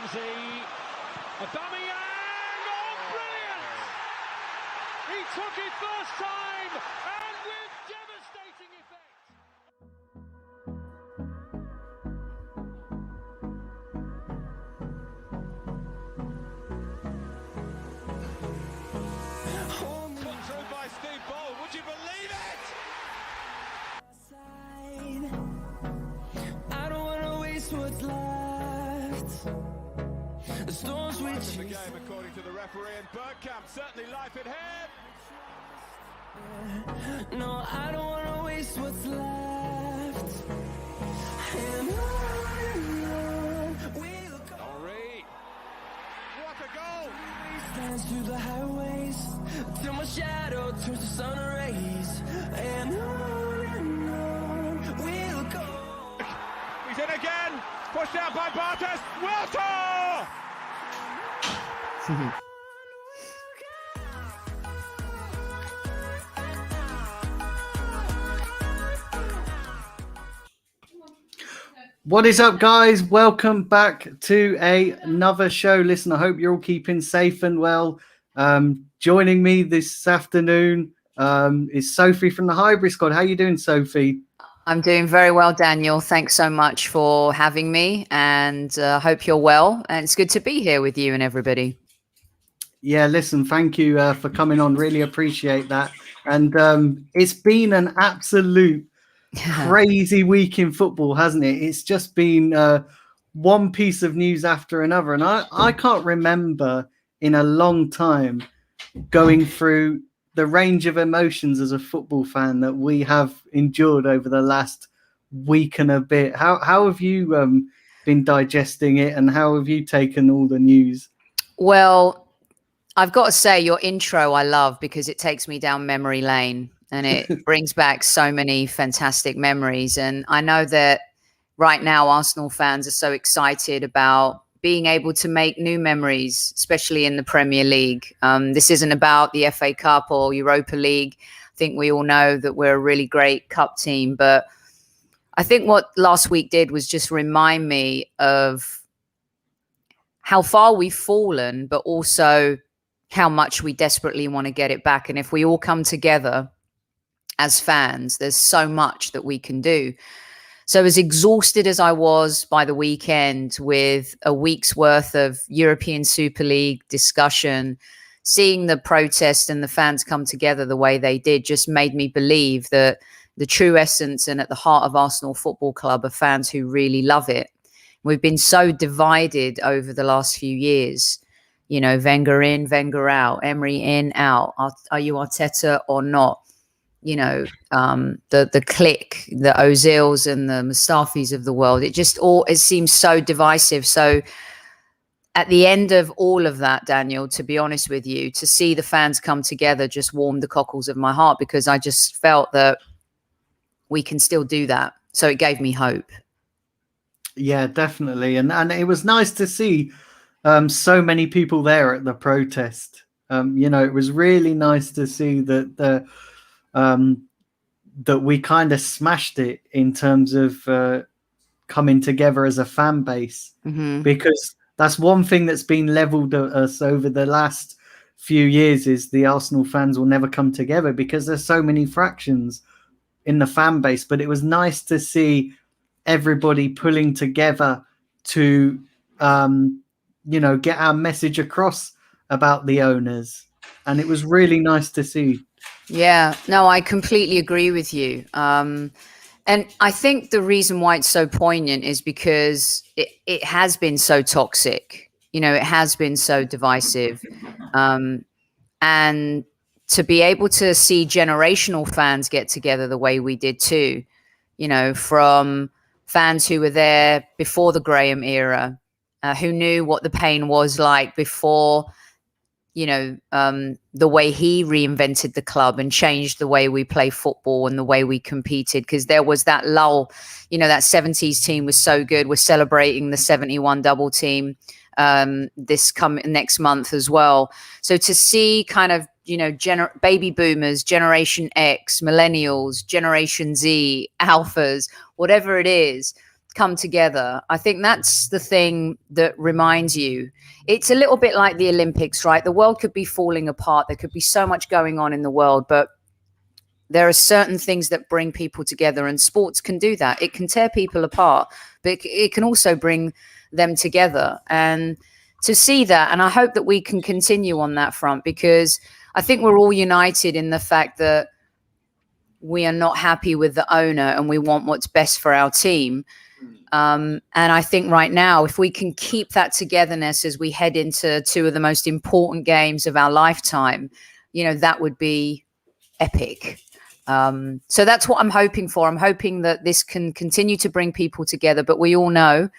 Ramsey, Aubameyang, oh brilliant! He took it first time and with devastating effect. Put through by Steve Bold, would you believe it? I don't want to waste what's left. The storms we The chase. game, according to the referee, and Bergkamp certainly life in hand. No, I don't want to waste what's left. And on we'll go. Henri, what a goal! Dance through the highways till my shadow turns to sun rays. And on we'll go. He's in again, pushed out by Bartes, Wiltor! What is up, guys? Welcome back to another show. Listen, I hope you're all keeping safe and well. Joining me this afternoon is Sophie from the Hybrid Squad. How you doing, Sophie? I'm doing very well, Daniel. Thanks so much for having me, and hope you're well. And it's good to be here with you and everybody. Yeah, listen, thank you for coming on. Really appreciate that. And it's been an absolute crazy week in football, hasn't it? It's just been one piece of news after another. And I can't remember in a long time going through the range of emotions as a football fan that we have endured over the last week and a bit. How have you been digesting it, and how have you taken all the news? Well, I've got to say your intro I love because it takes me down memory lane and it brings back so many fantastic memories. And I know that right now Arsenal fans are so excited about being able to make new memories, especially in the Premier League. This isn't about the FA Cup or Europa League. I think we all know that we're a really great cup team. But I think what last week did was just remind me of how far we've fallen, but also how much we desperately want to get it back. And if we all come together as fans, there's so much that we can do. So as exhausted as I was by the weekend with a week's worth of European Super League discussion, seeing the protest and the fans come together the way they did just made me believe that the true essence and at the heart of Arsenal Football Club are fans who really love it. We've been so divided over the last few years. You know, Wenger in, Wenger out, Emery in, out. Are you Arteta or not? You know, the clique, the Ozils and the Mustafis of the world. It seems so divisive. So at the end of all of that, Daniel, to be honest with you, to see the fans come together just warmed the cockles of my heart, because I just felt that we can still do that. So it gave me hope. Yeah, definitely. And it was nice to see so many people there at the protest. You know, it was really nice to see that that we kind of smashed it in terms of coming together as a fan base, because that's one thing that's been leveled at us over the last few years is the Arsenal fans will never come together because there's so many fractions in the fan base. But it was nice to see everybody pulling together to you know, get our message across about the owners. And it was really nice to see. Yeah, no, I completely agree with you. And I think the reason why it's so poignant is because it has been so toxic. You know, it has been so divisive. And to be able to see generational fans get together the way we did too, you know, from fans who were there before the Graham era, who knew what the pain was like before, you know, the way he reinvented the club and changed the way we play football and the way we competed. Because there was that lull, you know, that 70s team was so good. We're celebrating the 71 double team next month as well. So to see kind of, you know, baby boomers, Generation X, millennials, Generation Z, alphas, whatever it is, come together. I think that's the thing that reminds you. It's a little bit like the Olympics, right? The world could be falling apart. There could be so much going on in the world, but there are certain things that bring people together, and sports can do that. It can tear people apart, but it can also bring them together. And to see that, and I hope that we can continue on that front, because I think we're all united in the fact that we are not happy with the owner and we want what's best for our team. And I think right now, if we can keep that togetherness as we head into two of the most important games of our lifetime, that would be epic. So that's what I'm hoping for. I'm hoping that this can continue to bring people together, but we all know,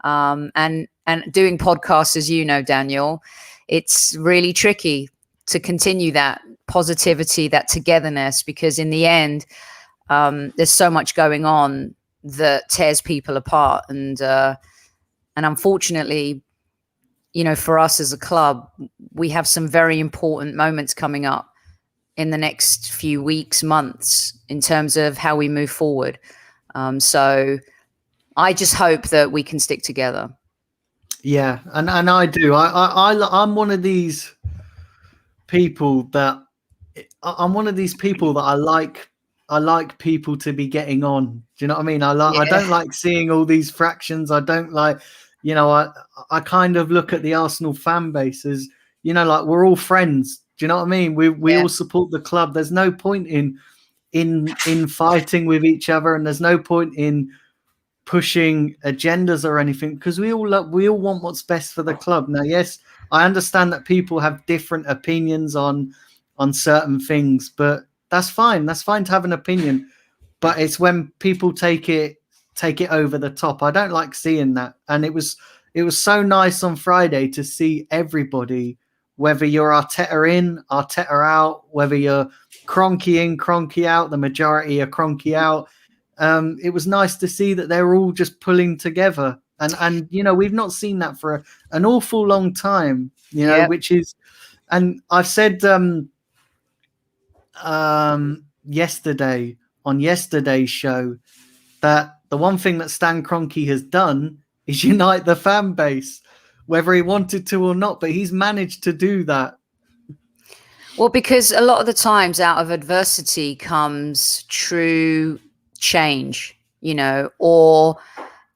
and doing podcasts, as you know, Daniel, it's really tricky to continue that positivity, that togetherness, because in the end, there's so much going on that tears people apart. And unfortunately, for us as a club, we have some very important moments coming up in the next few weeks, months, in terms of how we move forward. So I just hope that we can stick together. Yeah, and I do. I'm one of these people that I like people to be getting on. Do you know what I mean? I don't like seeing all these fractions. I don't like, I kind of look at the Arsenal fan base as, like we're all friends. Do you know what I mean? We all support the club. There's no point in fighting with each other, and there's no point in pushing agendas or anything, because we all want what's best for the club. Now, yes, I understand that people have different opinions on certain things, but that's fine. That's fine to have an opinion, but it's when people take it over the top. I don't like seeing that. And it was so nice on Friday to see everybody, whether you're Arteta in, Arteta out, whether you're Kroenke in, Kroenke out, the majority are Kroenke out. It was nice to see that they're all just pulling together. And we've not seen that for an awful long time, which is, and I've said yesterday on yesterday's show that the one thing that Stan Kroenke has done is unite the fan base, whether he wanted to or not, but he's managed to do that. Well, because a lot of the times out of adversity comes true change, or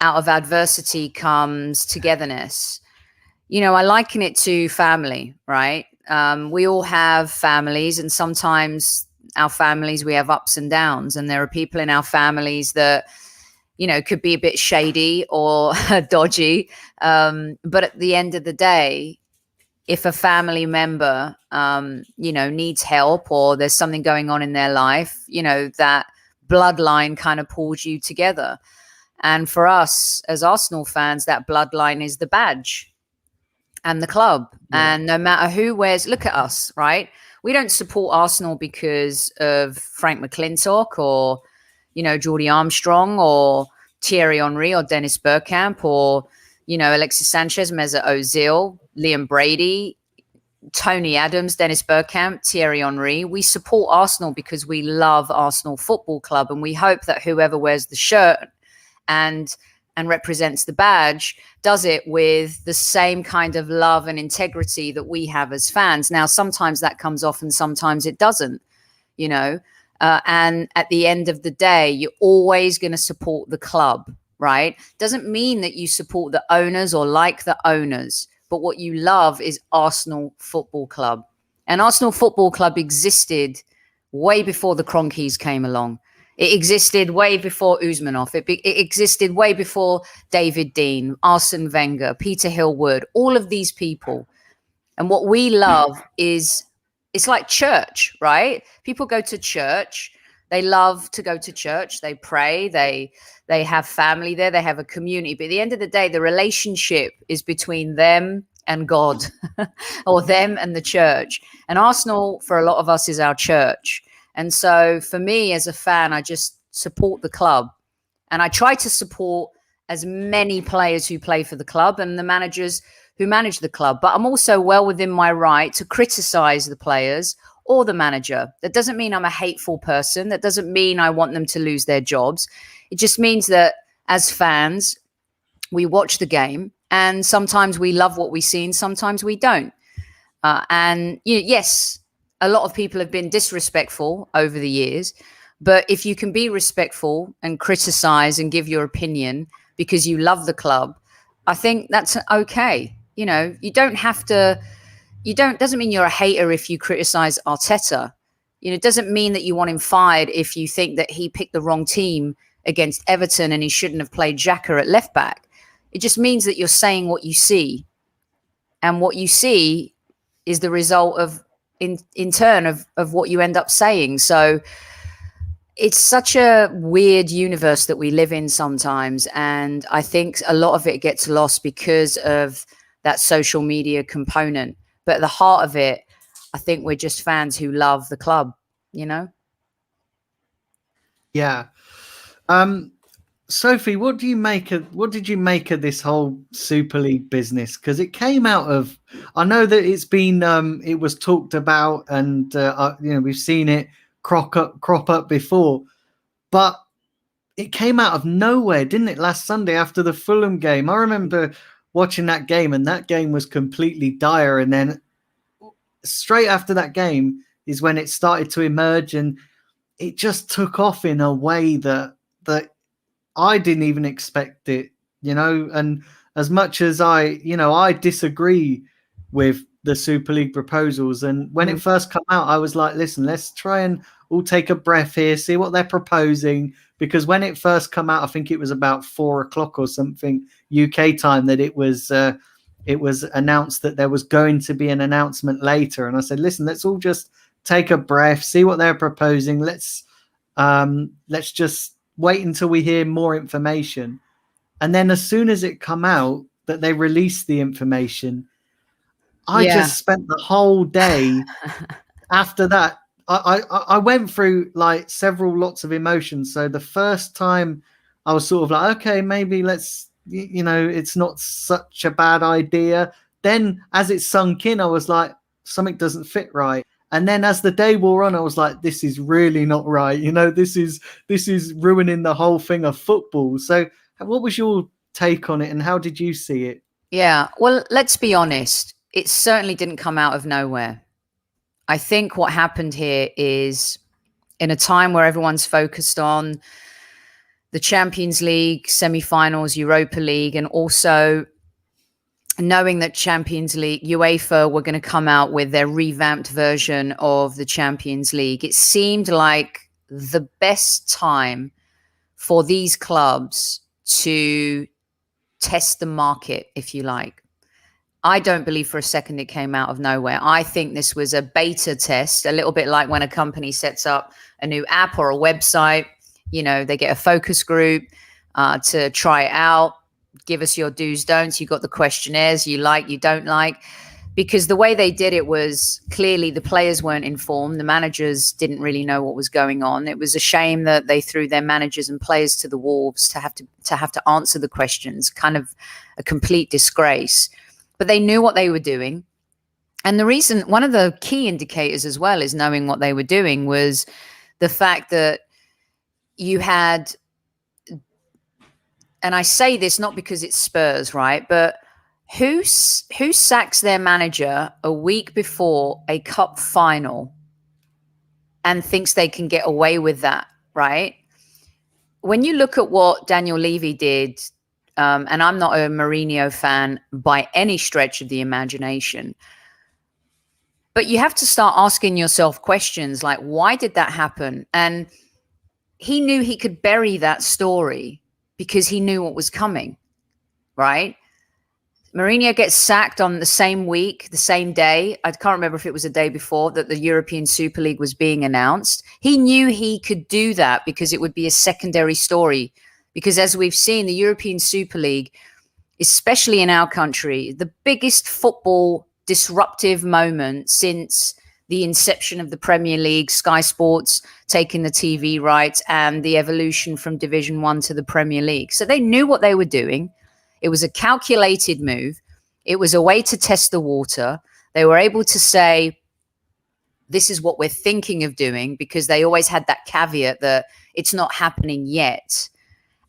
out of adversity comes togetherness. I liken it to family, right? We all have families, and sometimes our families, we have ups and downs, and there are people in our families that, could be a bit shady or dodgy. But at the end of the day, if a family member, needs help, or there's something going on in their life, that bloodline kind of pulls you together. And for us as Arsenal fans, that bloodline is the badge and the club. Yeah. And no matter who wears, look at us, right? We don't support Arsenal because of Frank McClintock or, Geordie Armstrong or Thierry Henry or Dennis Bergkamp or, Alexis Sanchez, Mesut Ozil, Liam Brady, Tony Adams, Dennis Bergkamp, Thierry Henry. We support Arsenal because we love Arsenal Football Club, and we hope that whoever wears the shirt and represents the badge does it with the same kind of love and integrity that we have as fans. Now, sometimes that comes off and sometimes it doesn't, and at the end of the day, you're always going to support the club, right? Doesn't mean that you support the owners or like the owners, but what you love is Arsenal Football Club. And Arsenal Football Club existed way before the Kroenkes came along. It existed way before Usmanov. It existed way before David Dein, Arsene Wenger, Peter Hill-Wood, all of these people. And what we love is, it's like church, right? People go to church. They love to go to church. They pray. They have family there. They have a community. But at the end of the day, the relationship is between them and God or them and the church. And Arsenal, for a lot of us, is our church. And so for me as a fan, I just support the club. And I try to support as many players who play for the club and the managers who manage the club. But I'm also well within my right to criticize the players or the manager. That doesn't mean I'm a hateful person. That doesn't mean I want them to lose their jobs. It just means that as fans, we watch the game, and sometimes we love what we see and sometimes we don't. And yes, a lot of people have been disrespectful over the years, but if you can be respectful and criticize and give your opinion because you love the club, I think that's okay. You know, you don't have to, doesn't mean you're a hater if you criticize Arteta. You know, it doesn't mean that you want him fired if you think that he picked the wrong team against Everton and he shouldn't have played Xhaka at left back. It just means that you're saying what you see. And what you see is the result of, in turn, of what you end up saying. So it's such a weird universe that we live in sometimes. And I think a lot of it gets lost because of that social media component. But at the heart of it, I think we're just fans who love the club, you know? Yeah. Sophie, what did you make of this whole Super League business? Because it came out of, I know that it's been, it was talked about, and we've seen it crop up before, but it came out of nowhere, didn't it? Last Sunday after the Fulham game, I remember watching that game, and that game was completely dire. And then straight after that game is when it started to emerge, and it just took off in a way that I didn't even expect it, you know. And as much as I disagree with the Super League proposals, and when it first came out, I was like, listen, let's try and all take a breath here, see what they're proposing. Because when it first came out, I think it was about 4:00 or something UK time that it was announced that there was going to be an announcement later. And I said, listen, let's all just take a breath, see what they're proposing. Let's just wait until we hear more information. And then as soon as it come out that they released the information, I just spent the whole day after that. I went through like several lots of emotions. So the first time I was sort of like, okay, maybe let's, it's not such a bad idea. Then as it sunk in, I was like, something doesn't fit right. And then as the day wore on, I was like, this is really not right. This is ruining the whole thing of football. So what was your take on it, and how did you see it? Yeah, well, let's be honest. It certainly didn't come out of nowhere. I think what happened here is, in a time where everyone's focused on the Champions League, semi-finals, Europa League, and also knowing that Champions League, UEFA were going to come out with their revamped version of the Champions League, it seemed like the best time for these clubs to test the market, if you like. I don't believe for a second it came out of nowhere. I think this was a beta test, a little bit like when a company sets up a new app or a website. They get a focus group to try it out. Give us your do's, don'ts. You got the questionnaires you like, you don't like. Because the way they did it was clearly the players weren't informed. The managers didn't really know what was going on. It was a shame that they threw their managers and players to the wolves to have to answer the questions. Kind of a complete disgrace. But they knew what they were doing. And the reason, one of the key indicators as well is knowing what they were doing was the fact that you had, and I say this not because it's Spurs, right? But who sacks their manager a week before a cup final and thinks they can get away with that, right? When you look at what Daniel Levy did, and I'm not a Mourinho fan by any stretch of the imagination, but you have to start asking yourself questions like, why did that happen? And he knew he could bury that story because he knew what was coming, right? Mourinho gets sacked on the same week, the same day. I can't remember if it was the day before that the European Super League was being announced. He knew he could do that because it would be a secondary story. Because as we've seen, the European Super League, especially in our country, the biggest football disruptive moment since the inception of the Premier League, Sky Sports taking the TV rights, and the evolution from Division 1 to the Premier League. So they knew what they were doing. It was a calculated move. It was a way to test the water. They were able to say, this is what we're thinking of doing, because they always had that caveat that it's not happening yet.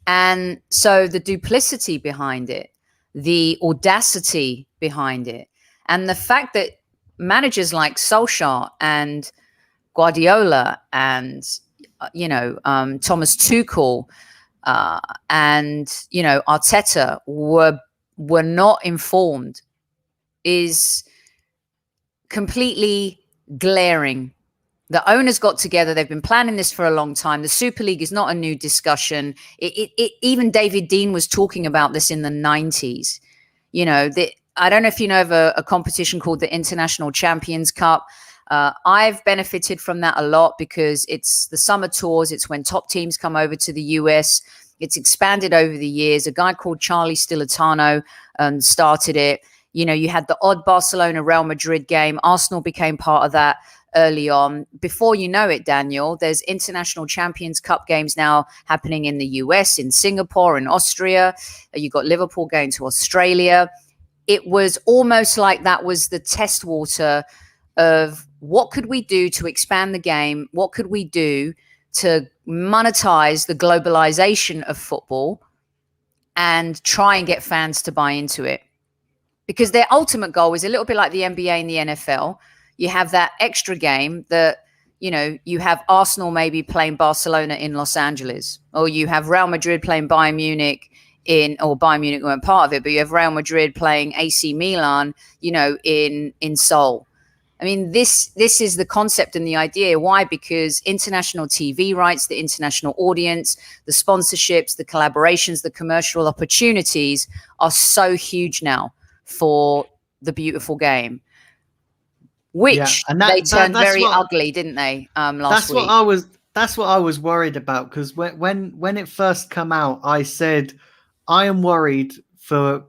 And so the duplicity behind it, the audacity behind it, and the fact that managers like Solskjaer and Guardiola and Thomas Tuchel and Arteta were not informed is completely glaring. The owners got together. They've been planning this for a long time. The Super League is not a new discussion. Even David Dean was talking about this in the 90s. I don't know if you know of a competition called the International Champions Cup. I've benefited from that a lot because it's the summer tours. It's when top teams come over to the US. It's expanded over the years. A guy called Charlie Stilitano started it. You had the odd Barcelona-Real Madrid game. Arsenal became part of that early on. Before you know it, Daniel, there's International Champions Cup games now happening in the US, in Singapore, in Austria. You got Liverpool going to Australia. It was almost like that was the test water of what could we do to expand the game? What could we do to monetize the globalization of football and try and get fans to buy into it? Because their ultimate goal is a little bit like the NBA and the NFL. You have that extra game that, you have Arsenal maybe playing Barcelona in Los Angeles, or you have Real Madrid playing Bayern Munich or Bayern Munich weren't part of it, but you have Real Madrid playing AC Milan, in Seoul. I mean, this is the concept and the idea. Why? Because international TV rights, the international audience, the sponsorships, the collaborations, the commercial opportunities are so huge now for the beautiful game, which they turned very ugly, didn't they? Last week. That's what I was worried about, because when it first come out, I said I am worried for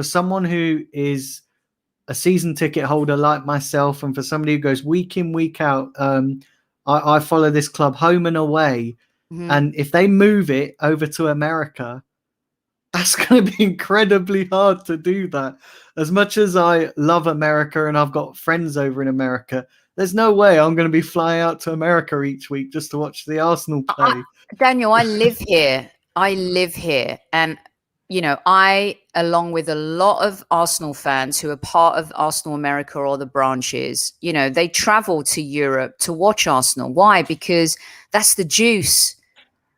someone who is a season ticket holder like myself, and for somebody who goes week in, week out. I follow this club home and away, and if they move it over to America, that's going to be incredibly hard to do that. As much as I love America and I've got friends over in America, there's no way I'm going to be flying out to America each week just to watch the Arsenal play. Daniel, I live here. And, I, along with a lot of Arsenal fans who are part of Arsenal America or the branches, they travel to Europe to watch Arsenal. Why? Because that's the juice.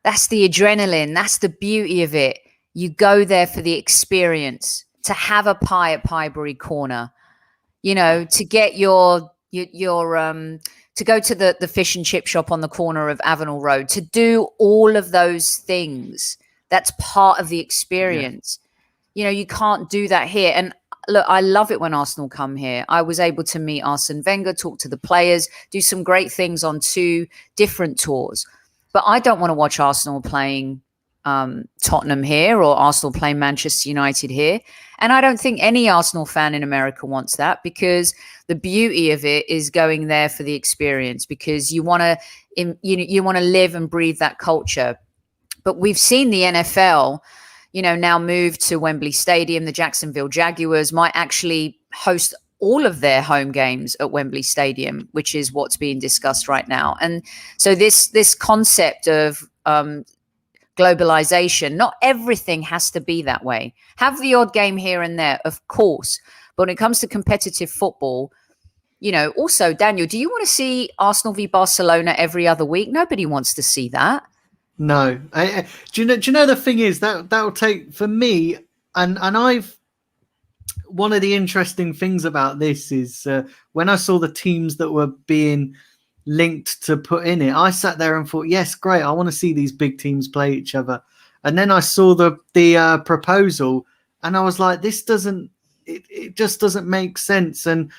That's the adrenaline. That's the beauty of it. You go there for the experience, to have a pie at Piebury Corner, to get your to go to the fish and chip shop on the corner of Avenel Road, to do all of those things. That's part of the experience. Yeah. You can't do that here. And look, I love it when Arsenal come here. I was able to meet Arsene Wenger, talk to the players, do some great things on 2 different tours. But I don't want to watch Arsenal playing Tottenham here or Arsenal playing Manchester United here. And I don't think any Arsenal fan in America wants that, because the beauty of it is going there for the experience, because you want to live and breathe that culture. But we've seen the NFL, now move to Wembley Stadium. The Jacksonville Jaguars might actually host all of their home games at Wembley Stadium, which is what's being discussed right now. And so this concept of globalization, not everything has to be that way. Have the odd game here and there, of course. But when it comes to competitive football, also, Daniel, do you want to see Arsenal v Barcelona every other week? Nobody wants to see that. No. Do you know the thing is that will take, for me, and one of the interesting things about this is when I saw the teams that were being linked to put in it, I sat there and thought, yes, great, I want to see these big teams play each other. And then I saw the proposal, and I was like, this doesn't, it just doesn't make sense. And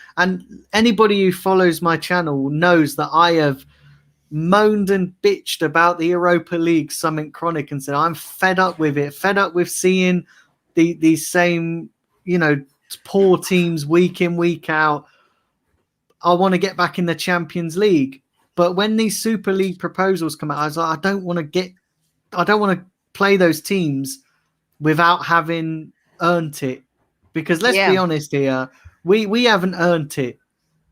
anybody who follows my channel knows that I have moaned and bitched about the Europa League Summit Chronic and said I'm fed up with it, fed up with seeing these same, poor teams week in, week out. I want to get back in the Champions League. But when these Super League proposals come out, I was like, I don't want to play those teams without having earned it. Because let's be honest here, we haven't earned it.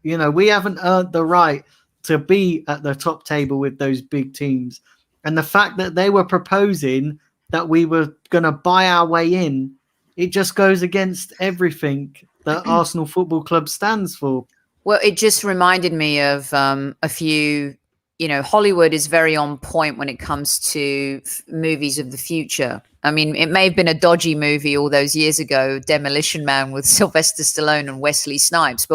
We haven't earned the right to be at the top table with those big teams. And the fact that they were proposing that we were going to buy our way in, it just goes against everything that Arsenal Football Club stands for. Well, it just reminded me of a few, Hollywood is very on point when it comes to movies of the future. I mean, it may have been a dodgy movie all those years ago, Demolition Man with Sylvester Stallone and Wesley Snipes,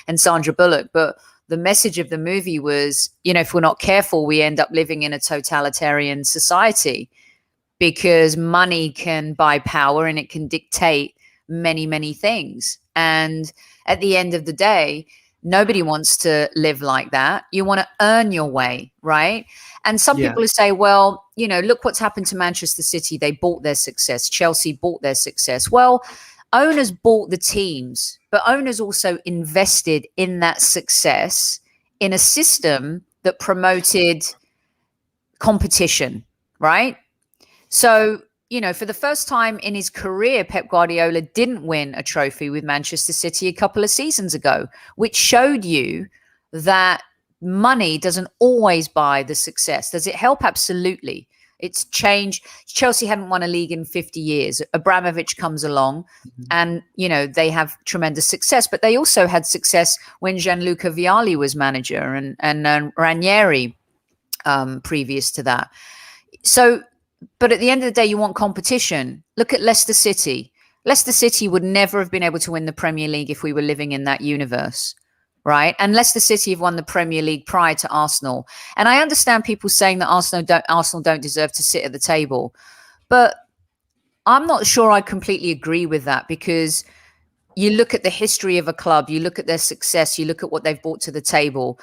and Sandra Bullock. But the message of the movie was, if we're not careful, we end up living in a totalitarian society because money can buy power and it can dictate many, many things. And at the end of the day, nobody wants to live like that. You want to earn your way, right? And some people say, well, look what's happened to Manchester City. They bought their success. Chelsea bought their success. Well, owners bought the teams, but owners also invested in that success in a system that promoted competition, right? So, for the first time in his career, Pep Guardiola didn't win a trophy with Manchester City a couple of seasons ago, which showed you that money doesn't always buy the success. Does it help? Absolutely. It's changed. Chelsea hadn't won a league in 50 years. Abramovich comes along and, they have tremendous success, but they also had success when Gianluca Vialli was manager and Ranieri previous to that. So, but at the end of the day, you want competition. Look at Leicester City. Leicester City would never have been able to win the Premier League if we were living in that universe, right? And Leicester City have won the Premier League prior to Arsenal. And I understand people saying that Arsenal don't deserve to sit at the table. But I'm not sure I completely agree with that, because you look at the history of a club, you look at their success, you look at what they've brought to the table.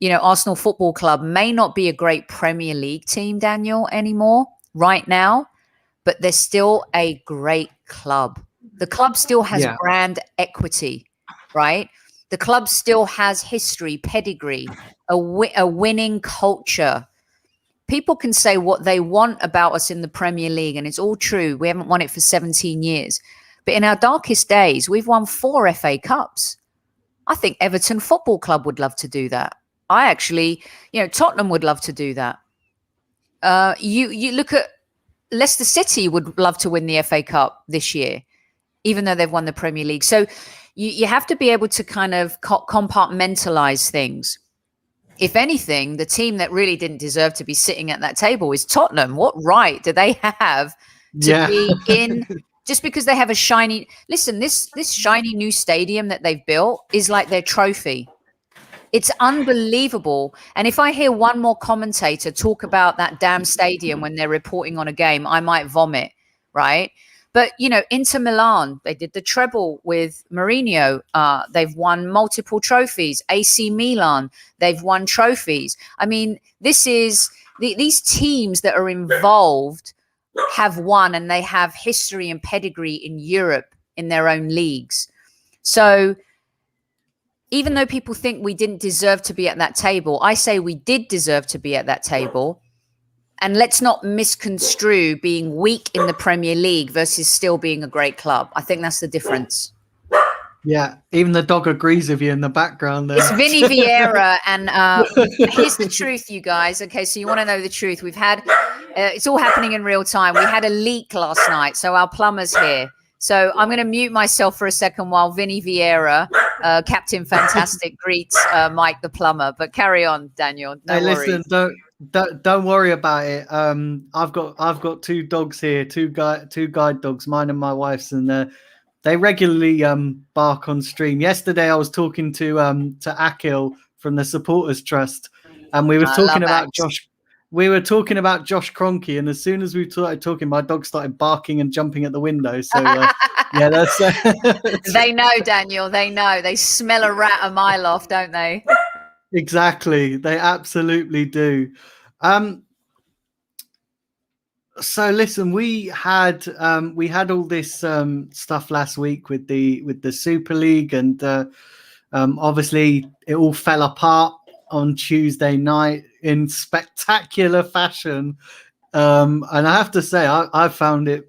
Arsenal Football Club may not be a great Premier League team, Daniel, anymore right now, but they're still a great club. The club still has brand equity, right? The club still has history, pedigree, a winning culture. People can say what they want about us in the Premier League, and it's all true. We haven't won it for 17 years. But in our darkest days, we've won 4 FA Cups. I think Everton Football Club would love to do that. Tottenham would love to do that. You look at Leicester City would love to win the FA Cup this year, even though they've won the Premier League. So you have to be able to kind of compartmentalize things. If anything, the team that really didn't deserve to be sitting at that table is Tottenham. What right do they have to be in? Just because they have a shiny... Listen, this shiny new stadium that they've built is like their trophy. It's unbelievable. And if I hear one more commentator talk about that damn stadium when they're reporting on a game, I might vomit, right? But, Inter Milan, they did the treble with Mourinho. They've won multiple trophies. AC Milan, they've won trophies. I mean, these teams that are involved have won, and they have history and pedigree in Europe in their own leagues. So even though people think we didn't deserve to be at that table, I say we did deserve to be at that table. And let's not misconstrue being weak in the Premier League versus still being a great club. I think that's the difference. Yeah, even the dog agrees with you in the background there. It's Vinny Vieira, and here's the truth, you guys. Okay, so you want to know the truth. We've had, it's all happening in real time. We had a leak last night, so our plumber's here. So I'm going to mute myself for a second while Vinny Vieira, Captain Fantastic, greets Mike the plumber. But carry on, Daniel. No worries. Listen, don't worry about it. I've got 2 dogs here, two guide dogs, mine and my wife's, and they regularly bark on stream. Yesterday, I was talking to Akil from the Supporters Trust, and we were talking about Josh. We were talking about Josh Kroenke, and as soon as we started talking, my dog started barking and jumping at the window. So, yeah, that's. They know, Daniel. They know. They smell a rat a mile off, don't they? Exactly. They absolutely do. So listen, we had all this stuff last week with the Super League, and obviously it all fell apart on Tuesday night in spectacular fashion. And I have to say, I found it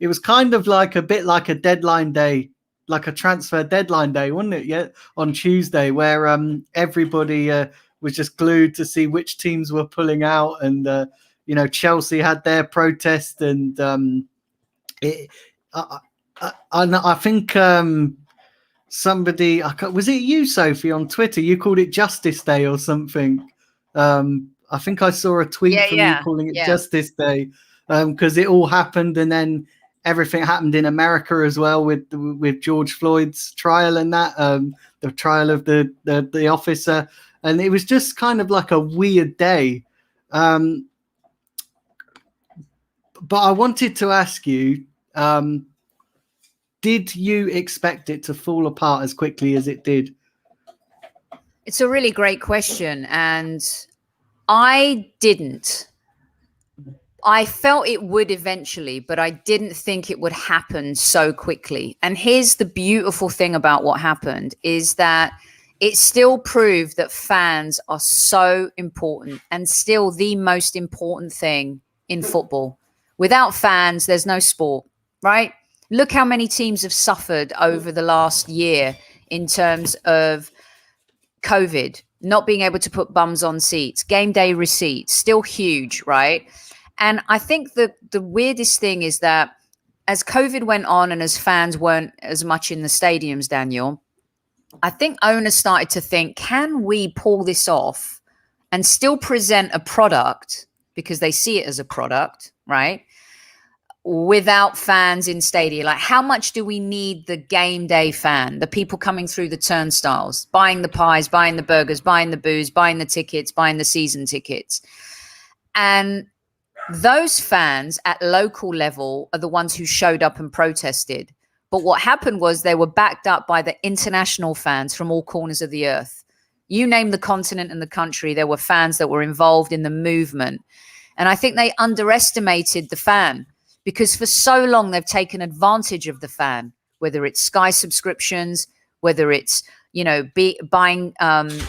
was kind of like a bit like a deadline day, like a transfer deadline day, wasn't it? Yeah, on Tuesday, where everybody was just glued to see which teams were pulling out, and Chelsea had their protest, and I think somebody, was it you, Sophie, on Twitter? You called it Justice Day or something. I think I saw a tweet from you calling it Justice Day, because it all happened, and then everything happened in America as well with George Floyd's trial and that, the trial of the officer, and it was just kind of like a weird day. But I wanted to ask you, did you expect it to fall apart as quickly as it did? It's a really great question, and I didn't. I felt it would eventually, but I didn't think it would happen so quickly. And here's the beautiful thing about what happened is that it still proved that fans are so important and still the most important thing in football. Without fans, there's no sport, right? Look how many teams have suffered over the last year in terms of COVID, not being able to put bums on seats, game day receipts, still huge, right? And I think the weirdest thing is that as COVID went on and as fans weren't as much in the stadiums, Daniel, I think owners started to think, can we pull this off and still present a product, because they see it as a product, right? Without fans in stadia. Like, how much do we need the game day fan, the people coming through the turnstiles, buying the pies, buying the burgers, buying the booze, buying the tickets, buying the season tickets? And those fans at local level are the ones who showed up and protested. But what happened was they were backed up by the international fans from all corners of the earth. You name the continent and the country, there were fans that were involved in the movement. And I think they underestimated the fan, because for so long they've taken advantage of the fan, whether it's Sky subscriptions, whether it's, buying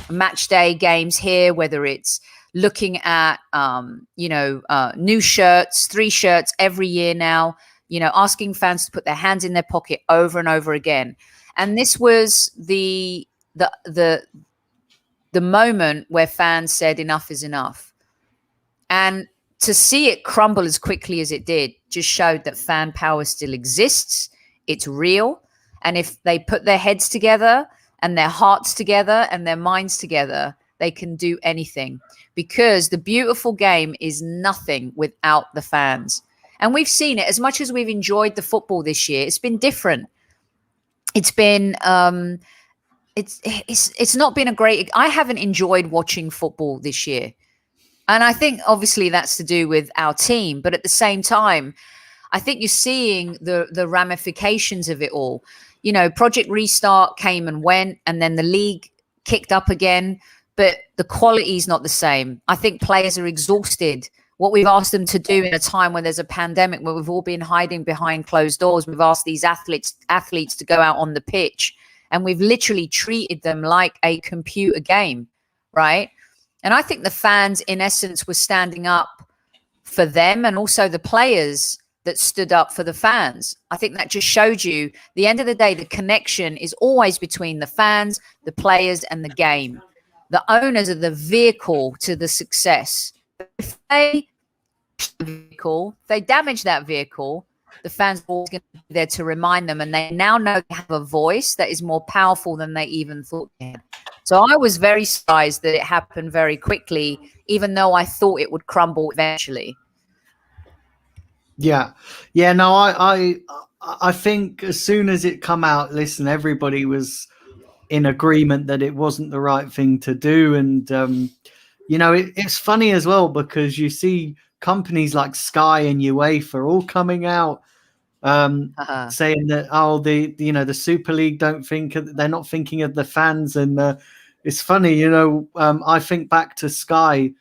match day games here, whether it's looking at, new shirts, 3 shirts every year now, asking fans to put their hands in their pocket over and over again. And this was the moment where fans said enough is enough. And to see it crumble as quickly as it did just showed that fan power still exists. It's real. And if they put their heads together and their hearts together and their minds together, they can do anything, because the beautiful game is nothing without the fans. And we've seen it. As much as we've enjoyed the football this year, it's been different. It's been it's not been a great. I haven't enjoyed watching football this year. And I think obviously that's to do with our team. But at the same time, I think you're seeing the ramifications of it all. Project Restart came and went, and then the league kicked up again. But the quality is not the same. I think players are exhausted. What we've asked them to do in a time when there's a pandemic, where we've all been hiding behind closed doors, we've asked these athletes to go out on the pitch, and we've literally treated them like a computer game, right? And I think the fans, in essence, were standing up for them, and also the players that stood up for the fans. I think that just showed you, the end of the day, the connection is always between the fans, the players, and the game. The owners are the vehicle to the success. If they damage that vehicle, the fans are always going to be there to remind them, and they now know they have a voice that is more powerful than they even thought they had. So I was very surprised that it happened very quickly, even though I thought it would crumble eventually. Yeah. No, I think as soon as it come out, listen, everybody was in agreement that it wasn't the right thing to do. And, it's funny as well, because you see companies like Sky and UEFA all coming out saying that, the Super League they're not thinking of the fans. And it's funny, I think back to Sky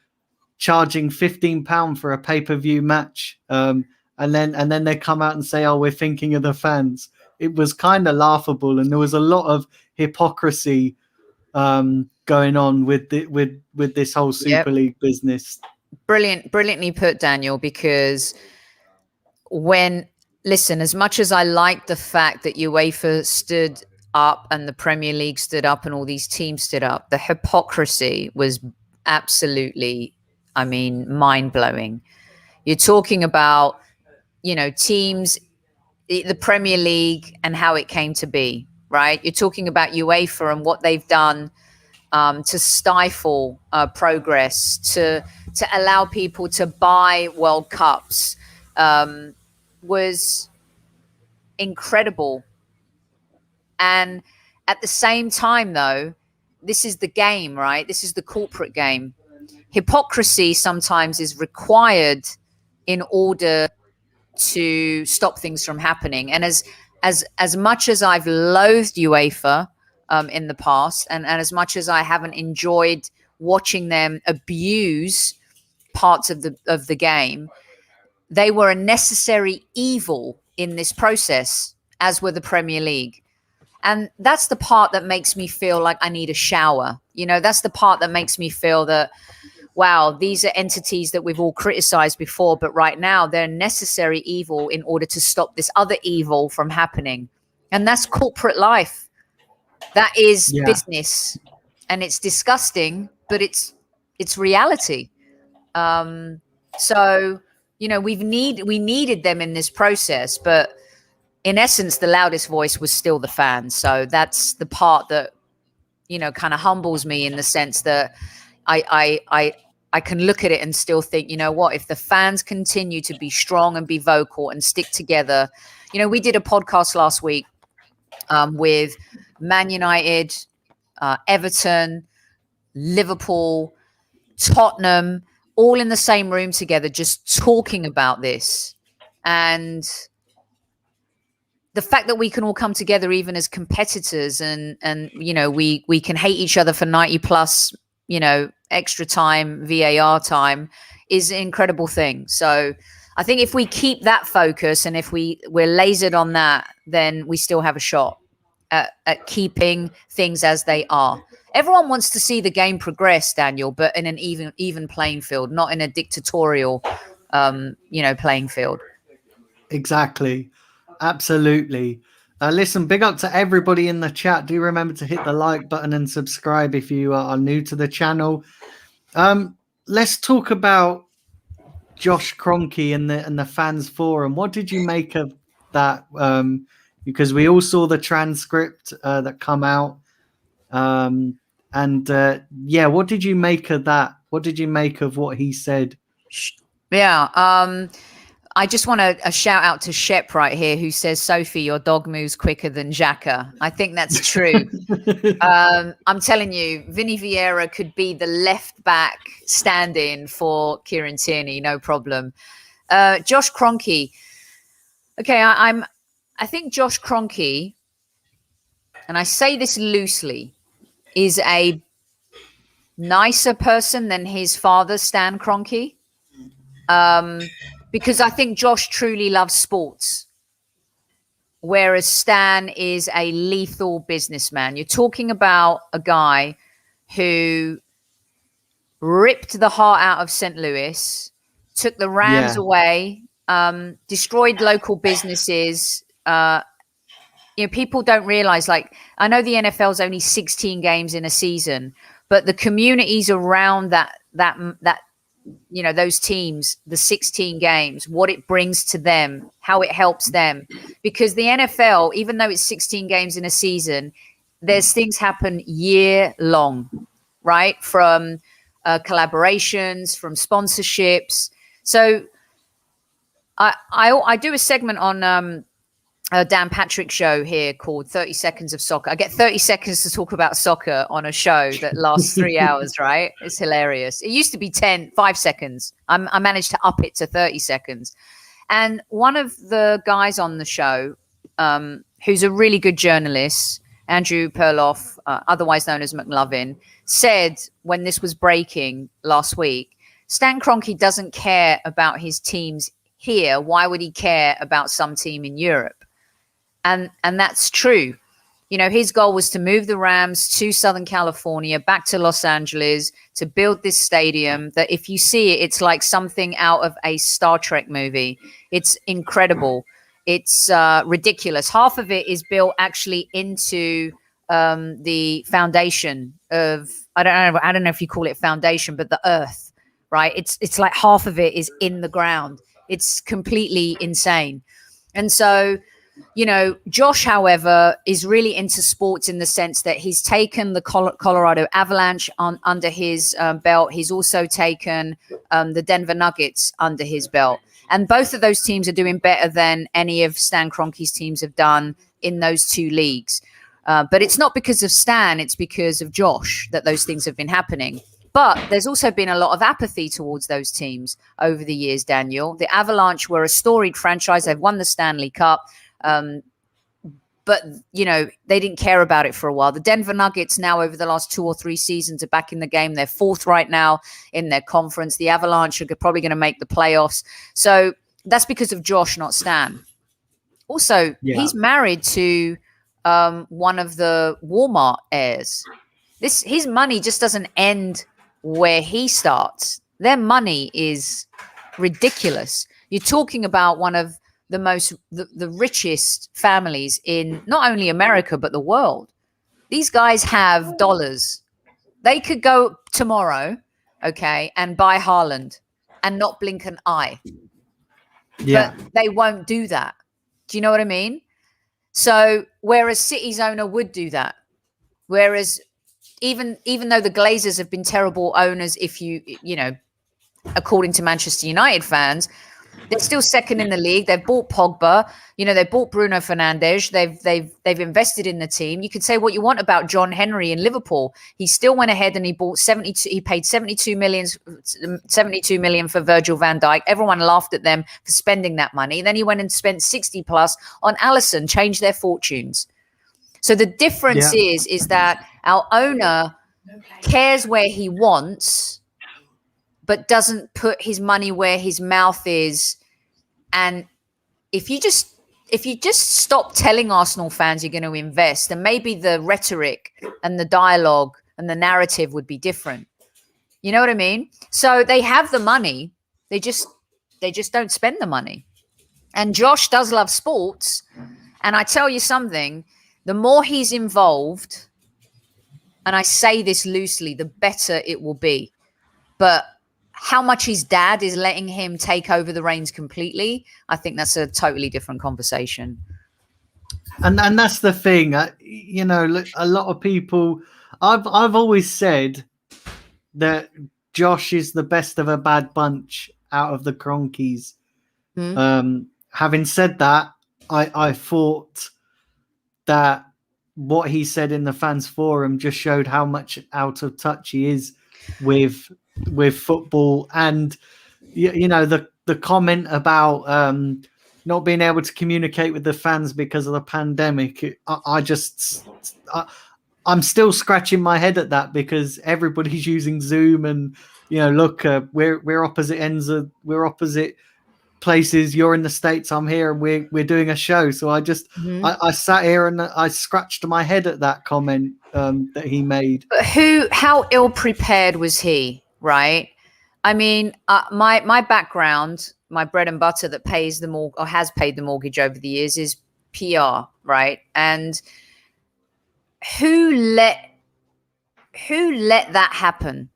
charging £15 for a pay-per-view match. And then they come out and say, we're thinking of the fans. It was kind of laughable, and there was a lot of hypocrisy going on with this whole Super League business. Brilliantly put, Daniel, because as much as I like the fact that UEFA stood up and the Premier League stood up and all these teams stood up, the hypocrisy was absolutely, mind-blowing. You're talking about, teams, the Premier League and how it came to be, right? You're talking about UEFA and what they've done to stifle progress, to allow people to buy World Cups, was incredible. And at the same time, though, this is the game, right? This is the corporate game. Hypocrisy sometimes is required in order to stop things from happening. And as much as I've loathed UEFA in the past, and as much as I haven't enjoyed watching them abuse parts of the game, they were a necessary evil in this process, as were the Premier League. And that's the part that makes me feel like I need a shower. That's the part that makes me feel that, wow, these are entities that we've all criticized before, but right now they're necessary evil in order to stop this other evil from happening. And that's corporate life. That is business. And it's disgusting, but it's reality. So, we needed them in this process, but in essence, the loudest voice was still the fans. So that's the part that, kind of humbles me, in the sense that I can look at it and still think, you know what, if the fans continue to be strong and be vocal and stick together. We did a podcast last week with Man United, Everton, Liverpool, Tottenham, all in the same room together, just talking about this. And the fact that we can all come together, even as competitors, and we can hate each other for 90 plus, extra time, VAR time, is an incredible thing. So I think if we keep that focus, and if we're lasered on that, then we still have a shot at keeping things as they are. Everyone wants to see the game progress, Daniel, but in an even playing field, not in a dictatorial, playing field. Exactly. Absolutely. Listen, big up to everybody in the chat. Do remember to hit the like button and subscribe if you are new to the channel. Let's talk about Josh Kroenke and the fans forum. What did you make of that? Because we all saw the transcript that come out. What did you make of that? What did you make of what he said? Yeah. I just want a shout out to Shep right here, who says, Sophie, your dog moves quicker than Xhaka. I think that's true. I'm telling you, Vinny Vieira could be the left back stand-in for Kieran Tierney, no problem. Josh Kroenke. Okay, I think Josh Kroenke, and I say this loosely, is a nicer person than his father, Stan Kroenke. Because I think Josh truly loves sports, whereas Stan is a lethal businessman. You're talking about a guy who ripped the heart out of St. Louis, took the Rams away, destroyed local businesses. People don't realize, I know the NFL is only 16 games in a season, but the communities around that those teams, the 16 games, what it brings to them, how it helps them. Because the NFL, even though it's 16 games in a season, there's things happen year long, right? From collaborations, from sponsorships. So I do a segment on Dan Patrick's show here called 30 Seconds of Soccer. I get 30 seconds to talk about soccer on a show that lasts 3 hours, right? It's hilarious. It used to be 5 seconds. I managed to up it to 30 seconds. And one of the guys on the show, who's a really good journalist, Andrew Perloff, otherwise known as McLovin, said when this was breaking last week, Stan Kroenke doesn't care about his teams here. Why would he care about some team in Europe? And that's true. His goal was to move the Rams to Southern California, back to Los Angeles, to build this stadium that, if you see it, it's like something out of a Star Trek movie. It's incredible. It's ridiculous. Half of it is built actually into the foundation of, I don't know if you call it foundation, but the earth, right? It's like half of it is in the ground. It's completely insane. And so, you know, Josh, however, is really into sports in the sense that he's taken the Colorado Avalanche under his belt. He's also taken the Denver Nuggets under his belt. And both of those teams are doing better than any of Stan Kroenke's teams have done in those two leagues. But it's not because of Stan, it's because of Josh that those things have been happening. But there's also been a lot of apathy towards those teams over the years, Daniel. The Avalanche were a storied franchise. They've won the Stanley Cup. But, you know, they didn't care about it for a while. The Denver Nuggets now over the last 2 or 3 seasons are back in the game. They're 4th right now in their conference. The Avalanche are probably going to make the playoffs. So that's because of Josh, not Stan. Also, he's married to one of the Walmart heirs. His money just doesn't end where he starts. Their money is ridiculous. You're talking about one of the richest families in not only America, but the world. These guys have dollars. They could go tomorrow, okay, and buy Haaland and not blink an eye. Yeah. But they won't do that. Do you know what I mean? So whereas City's owner would do that, whereas even though the Glazers have been terrible owners, if you know, according to Manchester United fans, they're still second in the league. They've bought Pogba. You know, they bought Bruno Fernandes. They've invested in the team. You could say what you want about John Henry in Liverpool. He still went ahead and he bought 72. He paid 72 million for Virgil van Dijk. Everyone laughed at them for spending that money. Then he went and spent 60 plus on Alisson, changed their fortunes. So the difference is that our owner cares where he wants, but doesn't put his money where his mouth is. And if you just stop telling Arsenal fans you're going to invest, then maybe the rhetoric and the dialogue and the narrative would be different. You know what I mean? So they have the money. They just don't spend the money. And Josh does love sports. And I tell you something, the more he's involved, and I say this loosely, the better it will be. But how much his dad is letting him take over the reins completely, I think that's a totally different conversation. And that's the thing, you know, look, a lot of people, I've always said that Josh is the best of a bad bunch out of the Kroenkes. Having said that, I thought that what he said in the fans forum just showed how much out of touch he is with football. And you know, the comment about not being able to communicate with the fans because of the pandemic, I'm still scratching my head at that, because everybody's using Zoom, and you know, look, we're opposite places. You're in the States, I'm here, and we're doing a show. So I just I sat here and I scratched my head at that comment that he made. But how ill prepared was he? Right. I mean, my background, my bread and butter that pays the mortgage or has paid the mortgage over the years is PR. Right. And who let that happen?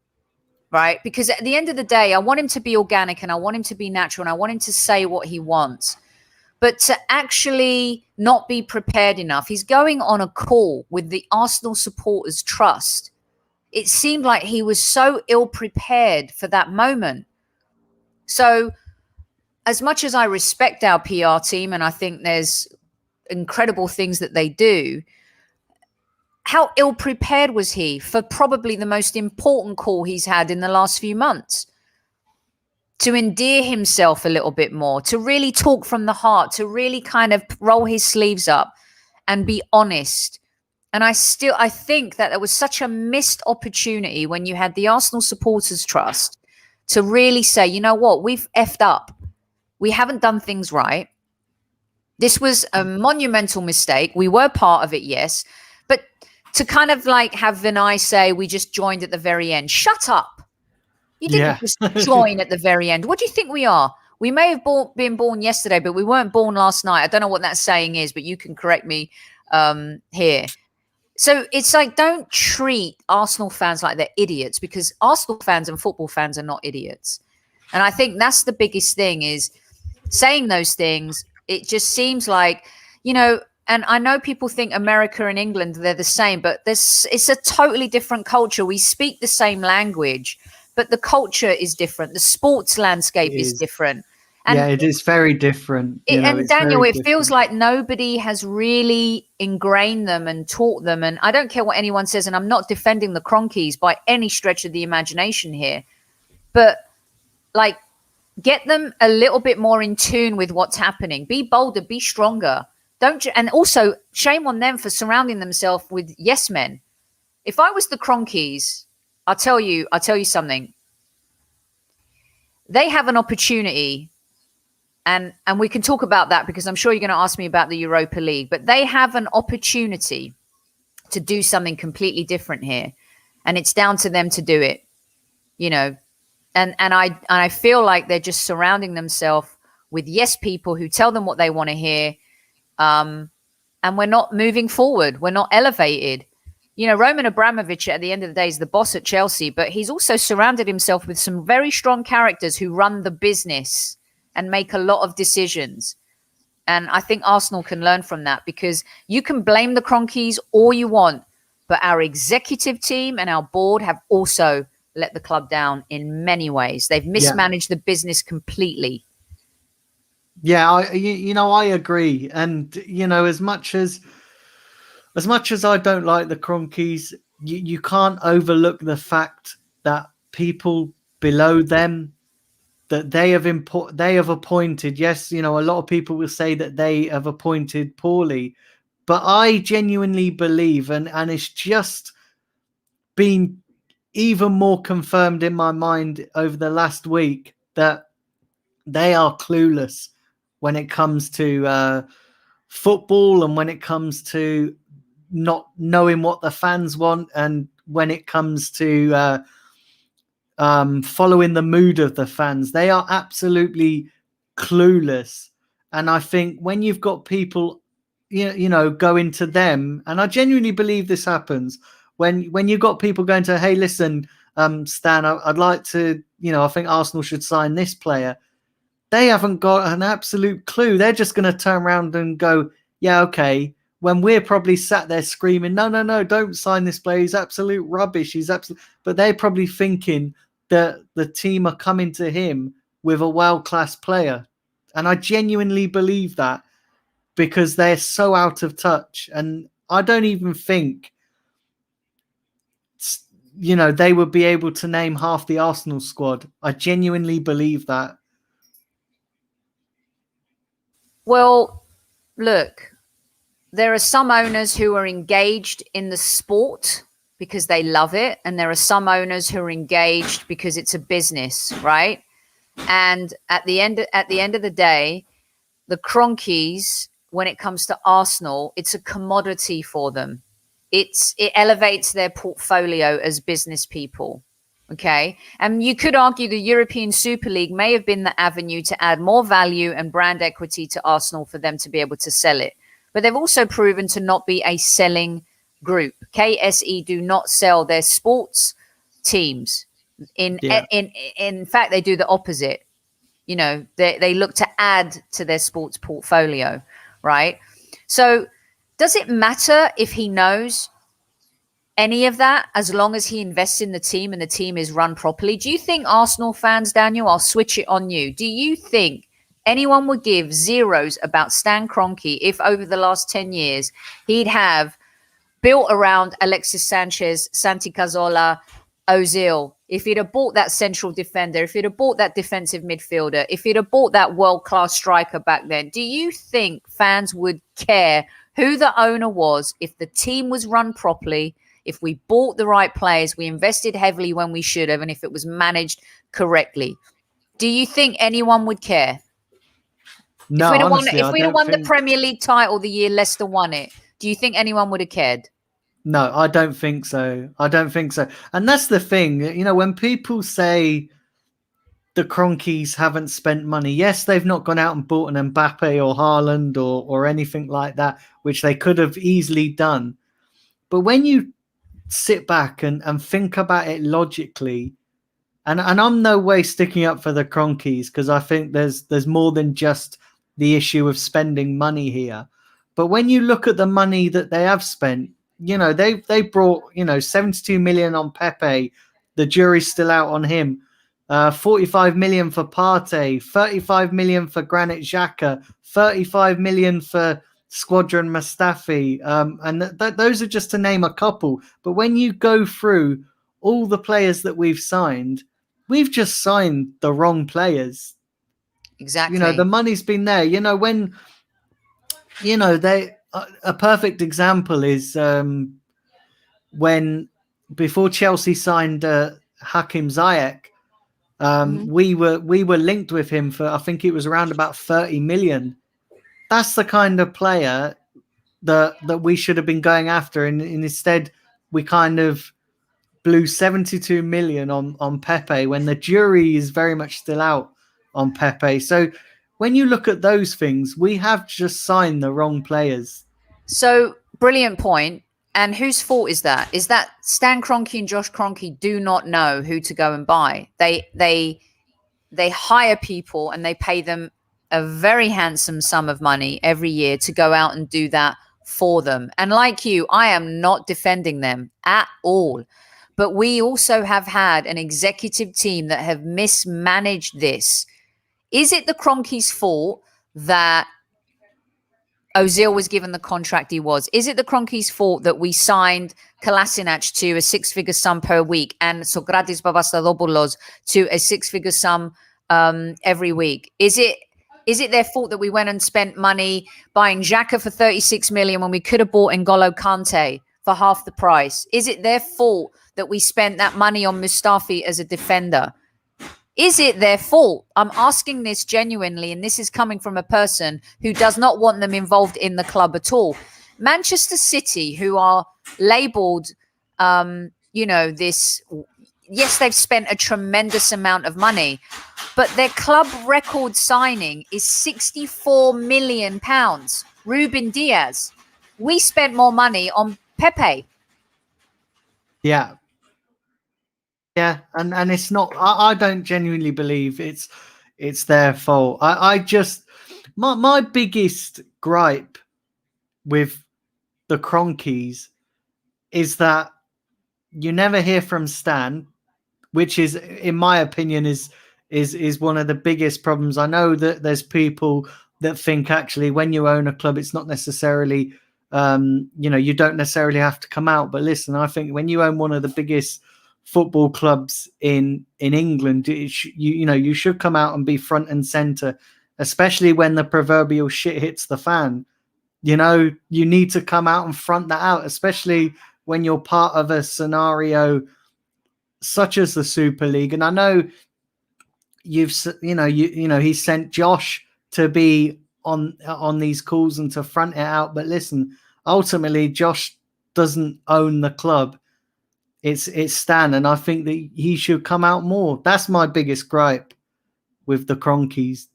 Right. Because at the end of the day, I want him to be organic and I want him to be natural and I want him to say what he wants. But to actually not be prepared enough, he's going on a call with the Arsenal Supporters Trust. It seemed like he was so ill prepared for that moment. So as much as I respect our PR team, and I think there's incredible things that they do, how ill prepared was he for probably the most important call he's had in the last few months? To endear himself a little bit more, to really talk from the heart, to really kind of roll his sleeves up and be honest. And I think that there was such a missed opportunity when you had the Arsenal Supporters Trust to really say, you know what, we've effed up. We haven't done things right. This was a monumental mistake. We were part of it, yes. But to kind of like have Vinay say, we just joined at the very end. Shut up. You didn't just join at the very end. What do you think we are? We may have been born yesterday, but we weren't born last night. I don't know what that saying is, but you can correct me here. So it's like, don't treat Arsenal fans like they're idiots, because Arsenal fans and football fans are not idiots. And I think that's the biggest thing, is saying those things. It just seems like, and I know people think America and England, they're the same, but it's a totally different culture. We speak the same language, but the culture is different. The sports landscape is different. And it is very different. And Daniel, it feels like nobody has really ingrained them and taught them. And I don't care what anyone says, and I'm not defending the Cronkies by any stretch of the imagination here, but like, get them a little bit more in tune with what's happening. Be bolder, be stronger. And also, shame on them for surrounding themselves with yes men. If I was the Cronkies, I'll tell you something. They have an opportunity. And we can talk about that, because I'm sure you're going to ask me about the Europa League. But they have an opportunity to do something completely different here. And it's down to them to do it, And I feel like they're just surrounding themselves with yes people who tell them what they want to hear. And we're not moving forward. We're not elevated. Roman Abramovich at the end of the day is the boss at Chelsea, but he's also surrounded himself with some very strong characters who run the business and make a lot of decisions. And I think Arsenal can learn from that, because you can blame the Cronkies all you want, but our executive team and our board have also let the club down in many ways. They've mismanaged the business completely. Yeah, I agree. And, as much as I don't like the Cronkies, you can't overlook the fact that people below them, that they have appointed. Yes, a lot of people will say that they have appointed poorly, but I genuinely believe, and it's just been even more confirmed in my mind over the last week, that they are clueless when it comes to football, and when it comes to not knowing what the fans want, and when it comes to following the mood of the fans. They are absolutely clueless. And I think when you've got people, going to them, and I genuinely believe this happens, when you've got people going to, hey, listen, Stan, I'd like to, I think Arsenal should sign this player. They haven't got an absolute clue. They're just going to turn around and go, yeah, okay. When we're probably sat there screaming, no, don't sign this player. He's absolute rubbish. But they're probably thinking that the team are coming to him with a world-class player. And I genuinely believe that, because they're so out of touch. And I don't even think, they would be able to name half the Arsenal squad. I genuinely believe that. Well, look, there are some owners who are engaged in the sport because they love it, and there are some owners who are engaged because it's a business, right? And at the end of the day, the Cronkies, when it comes to Arsenal, it's a commodity for them. It elevates their portfolio as business people. Okay. And you could argue the European Super League may have been the avenue to add more value and brand equity to Arsenal for them to be able to sell it. But they've also proven to not be a selling group. KSE do not sell their sports teams. In fact, they do the opposite. They look to add to their sports portfolio, right? So does it matter if he knows any of that, as long as he invests in the team and the team is run properly? Do you think Arsenal fans, Daniel, I'll switch it on you, do you think anyone would give zeros about Stan Kroenke if over the last 10 years he'd have built around Alexis Sanchez, Santi Cazorla, Ozil, if he'd have bought that central defender, if he'd have bought that defensive midfielder, if he'd have bought that world-class striker back then? Do you think fans would care who the owner was if the team was run properly, if we bought the right players, we invested heavily when we should have, and if it was managed correctly? Do you think anyone would care? No, if we'd have won the Premier League title the year Leicester won it, do you think anyone would have cared? No, I don't think so. And that's the thing. When people say the Cronkies haven't spent money, yes, they've not gone out and bought an Mbappe or Haaland or anything like that, which they could have easily done. But when you sit back and think about it logically, and I'm no way sticking up for the Cronkies, because I think there's more than just the issue of spending money here. But when you look at the money that they have spent, they brought 72 million on Pepe. The jury's still out on him. 45 million for Partey, 35 million for Granit Xhaka, 35 million for Squadron Mustafi, and those are just to name a couple. But when you go through all the players that we've signed, we've just signed the wrong players. Exactly. The money's been there. When they a perfect example is when before Chelsea signed Hakim Ziyech. We were linked with him for, I think it was around about 30 million. That's the kind of player that we should have been going after, and instead we kind of blew 72 million on Pepe when the jury is very much still out on Pepe. So when you look at those things, we have just signed the wrong players. So brilliant point. And whose fault is that? Is that Stan Kroenke and Josh Kroenke do not know who to go and buy? They hire people and they pay them a very handsome sum of money every year to go out and do that for them. And like you, I am not defending them at all. But we also have had an executive team that have mismanaged this. Is it the Kroenkes' fault that Ozil was given the contract he was? Is it the Kroenkes' fault that we signed Kolasinac to a 6-figure sum per week and Sokratis Papastadopoulos to a 6-figure sum every week? Is it their fault that we went and spent money buying Xhaka for 36 million when we could have bought N'Golo Kante for half the price? Is it their fault that we spent that money on Mustafi as a defender? Is it their fault? I'm asking this genuinely, and this is coming from a person who does not want them involved in the club at all. Manchester City, who are labelled, this, yes, they've spent a tremendous amount of money, but their club record signing is £64 million. Ruben Diaz. We spent more money on Pepe. Yeah. Yeah, and it's not. I don't genuinely believe it's their fault. I just my biggest gripe with the Cronkies is that you never hear from Stan, which is, in my opinion, is one of the biggest problems. I know that there's people that think actually when you own a club, it's not necessarily you don't necessarily have to come out. But listen, I think when you own one of the biggest football clubs in England, you should come out and be front and center, especially when the proverbial shit hits the fan. You need to come out and front that out, especially when you're part of a scenario such as the Super League. And I know he sent Josh to be on these calls and to front it out, but listen, ultimately Josh doesn't own the club. It's Stan, and I think that he should come out more. That's my biggest gripe with the Cronkies.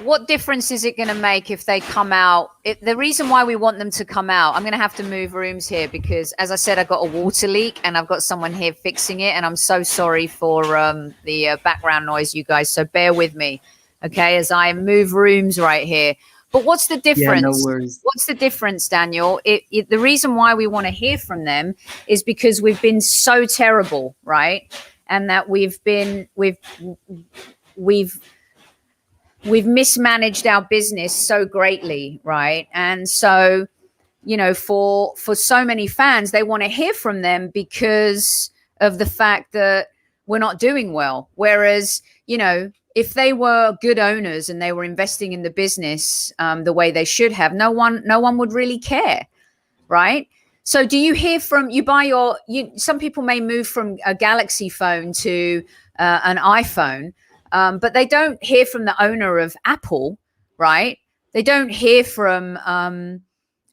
What difference is it going to make if they come out? The reason why we want them to come out, I'm going to have to move rooms here because, as I said, I got a water leak and I've got someone here fixing it, and I'm so sorry for the background noise, you guys. So bear with me, okay, as I move rooms right here. But what's the difference? Yeah, no worries. What's the difference, Daniel? The reason why we want to hear from them is because we've been so terrible, right? And that we've mismanaged our business so greatly, right? And so, for so many fans, they want to hear from them because of the fact that we're not doing well. Whereas, if they were good owners and they were investing in the business the way they should have, no one would really care, right? So do you hear from, some people may move from a Galaxy phone to an iPhone, but they don't hear from the owner of Apple, right? They don't hear from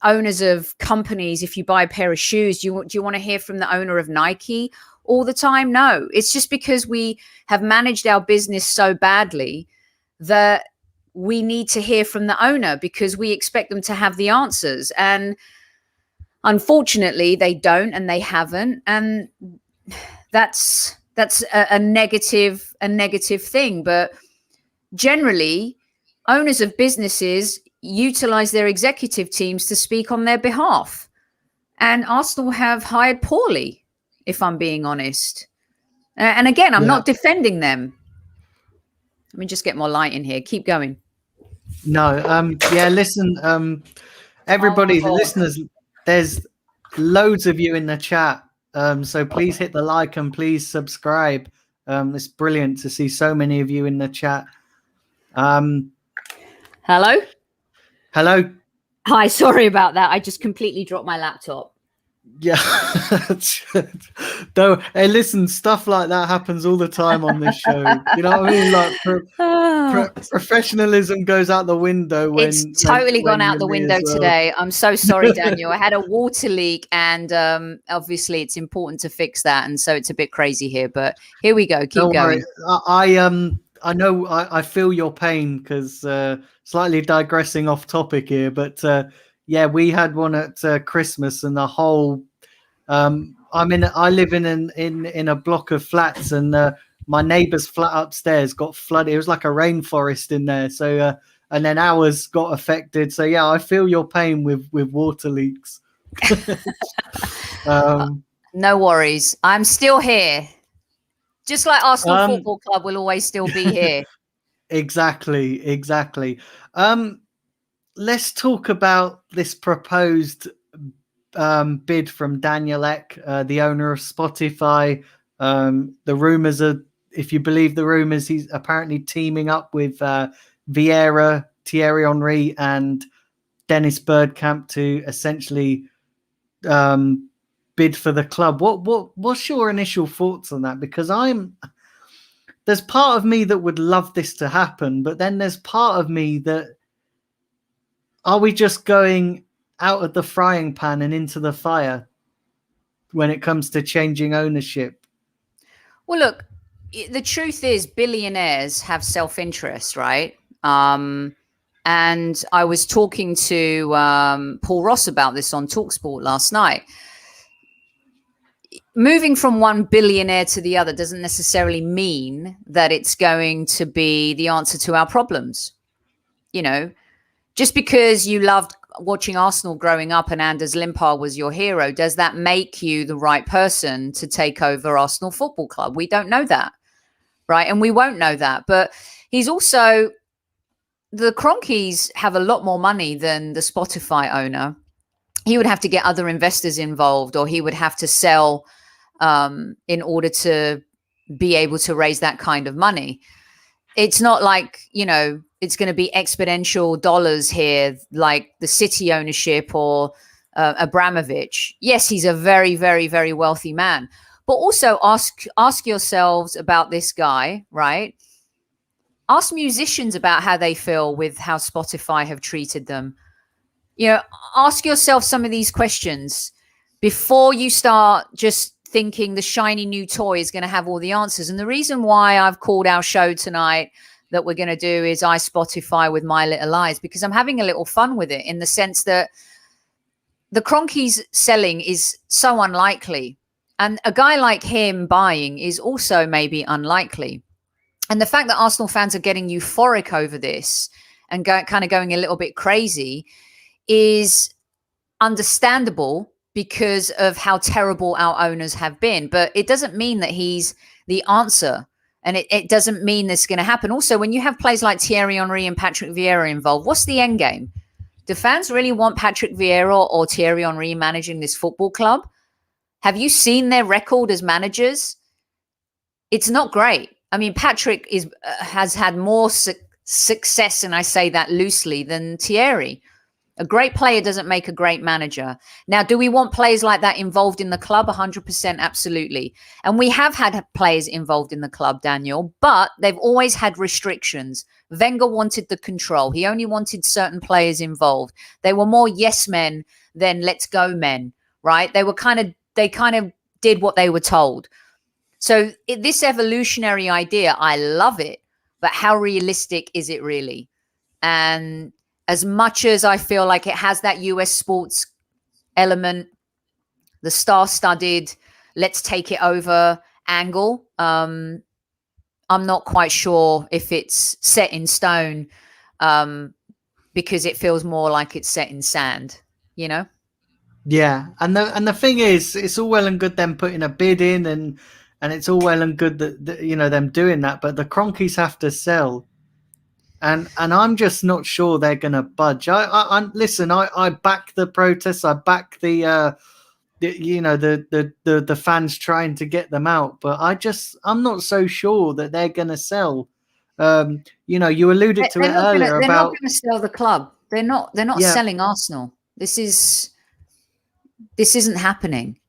owners of companies. If you buy a pair of shoes, do you want to hear from the owner of Nike all the time? No, it's just because we have managed our business so badly that we need to hear from the owner because we expect them to have the answers. And Unfortunately, they don't, and they haven't, and that's a negative thing. But generally, owners of businesses utilize their executive teams to speak on their behalf, and Arsenal have hired poorly, if I'm being honest. And again, I'm not defending them. Let me just get more light in here. Keep going. No, listen, everybody, the listeners, there's loads of you in the chat. So please hit the like and please subscribe. It's brilliant to see so many of you in the chat. Hello? Hello? Hi, sorry about that. I just completely dropped my laptop. Yeah. Though, hey, listen, stuff like that happens all the time on this show. You know what I mean? Like professionalism goes out the window when it's totally gone out the window today. I'm so sorry, Daniel. I had a water leak, and obviously it's important to fix that, and so it's a bit crazy here. But here we go. Keep going. I know I feel your pain because slightly digressing off topic here, but yeah, we had one at Christmas, and the whole. I live in a block of flats, and my neighbour's flat upstairs got flooded. It was like a rainforest in there, so and then ours got affected. So yeah, I feel your pain with water leaks. No worries, I'm still here. Just like Arsenal Football Club will always still be here. Exactly. Let's talk about this proposed bid from Daniel Ek, the owner of Spotify. The rumors are, if you believe the rumors, he's apparently teaming up with Vieira, Thierry Henry, and Dennis Bergkamp to essentially bid for the club. What's your initial thoughts on that? Because there's part of me that would love this to happen, but then there's part of me that, are we just going out of the frying pan and into the fire when it comes to changing ownership? Well, look, the truth is billionaires have self-interest, right? And I was talking to Paul Ross about this on TalkSport last night. Moving from one billionaire to the other doesn't necessarily mean that it's going to be the answer to our problems. You know, just because you loved watching Arsenal growing up and Anders Limpar was your hero, does that make you the right person to take over Arsenal Football Club? We don't know that, right? And we won't know that. But he's also, the Kroenkes have a lot more money than the Spotify owner. He would have to get other investors involved, or he would have to sell in order to be able to raise that kind of money. It's not like, you know, it's going to be exponential dollars here, like the City ownership or Abramovich. Yes, he's a very, very, very wealthy man. But also ask yourselves about this guy, right? Ask musicians about how they feel with how Spotify have treated them. You know, ask yourself some of these questions before you start just thinking the shiny new toy is going to have all the answers. And the reason why I've called our show tonight that we're going to do is I Spotify with My Little Lies, because I'm having a little fun with it, in the sense that the Kroenkes selling is so unlikely. And a guy like him buying is also maybe unlikely. And the fact that Arsenal fans are getting euphoric over this and kind of going a little bit crazy is understandable because of how terrible our owners have been. But it doesn't mean that he's the answer. And it doesn't mean this is going to happen. Also, when you have players like Thierry Henry and Patrick Vieira involved, what's the end game? Do fans really want Patrick Vieira or Thierry Henry managing this football club? Have you seen their record as managers? It's not great. I mean, Patrick has had more success, and I say that loosely, than Thierry. A great player doesn't make a great manager. Now, do we want players like that involved in the club? 100%, absolutely. And we have had players involved in the club, Daniel, but they've always had restrictions. Wenger wanted the control. He only wanted certain players involved. They were more yes men than let's go men, right? They kind of did what they were told. So this evolutionary idea, I love it, but how realistic is it really? And as much as I feel like it has that US sports element, the star-studded, let's take it over angle. I'm not quite sure if it's set in stone, because it feels more like it's set in sand, you know? Yeah, and the thing is, it's all well and good them putting a bid in, and it's all well and good that you know them doing that, but the Cronkies have to sell, and I'm just not sure they're going to budge. I listen. I back the protests. I back the you know the fans trying to get them out, but I'm not so sure that they're going to sell. You know, you alluded to it earlier they're not about going to sell the club. They're not Yeah. selling Arsenal. This isn't happening,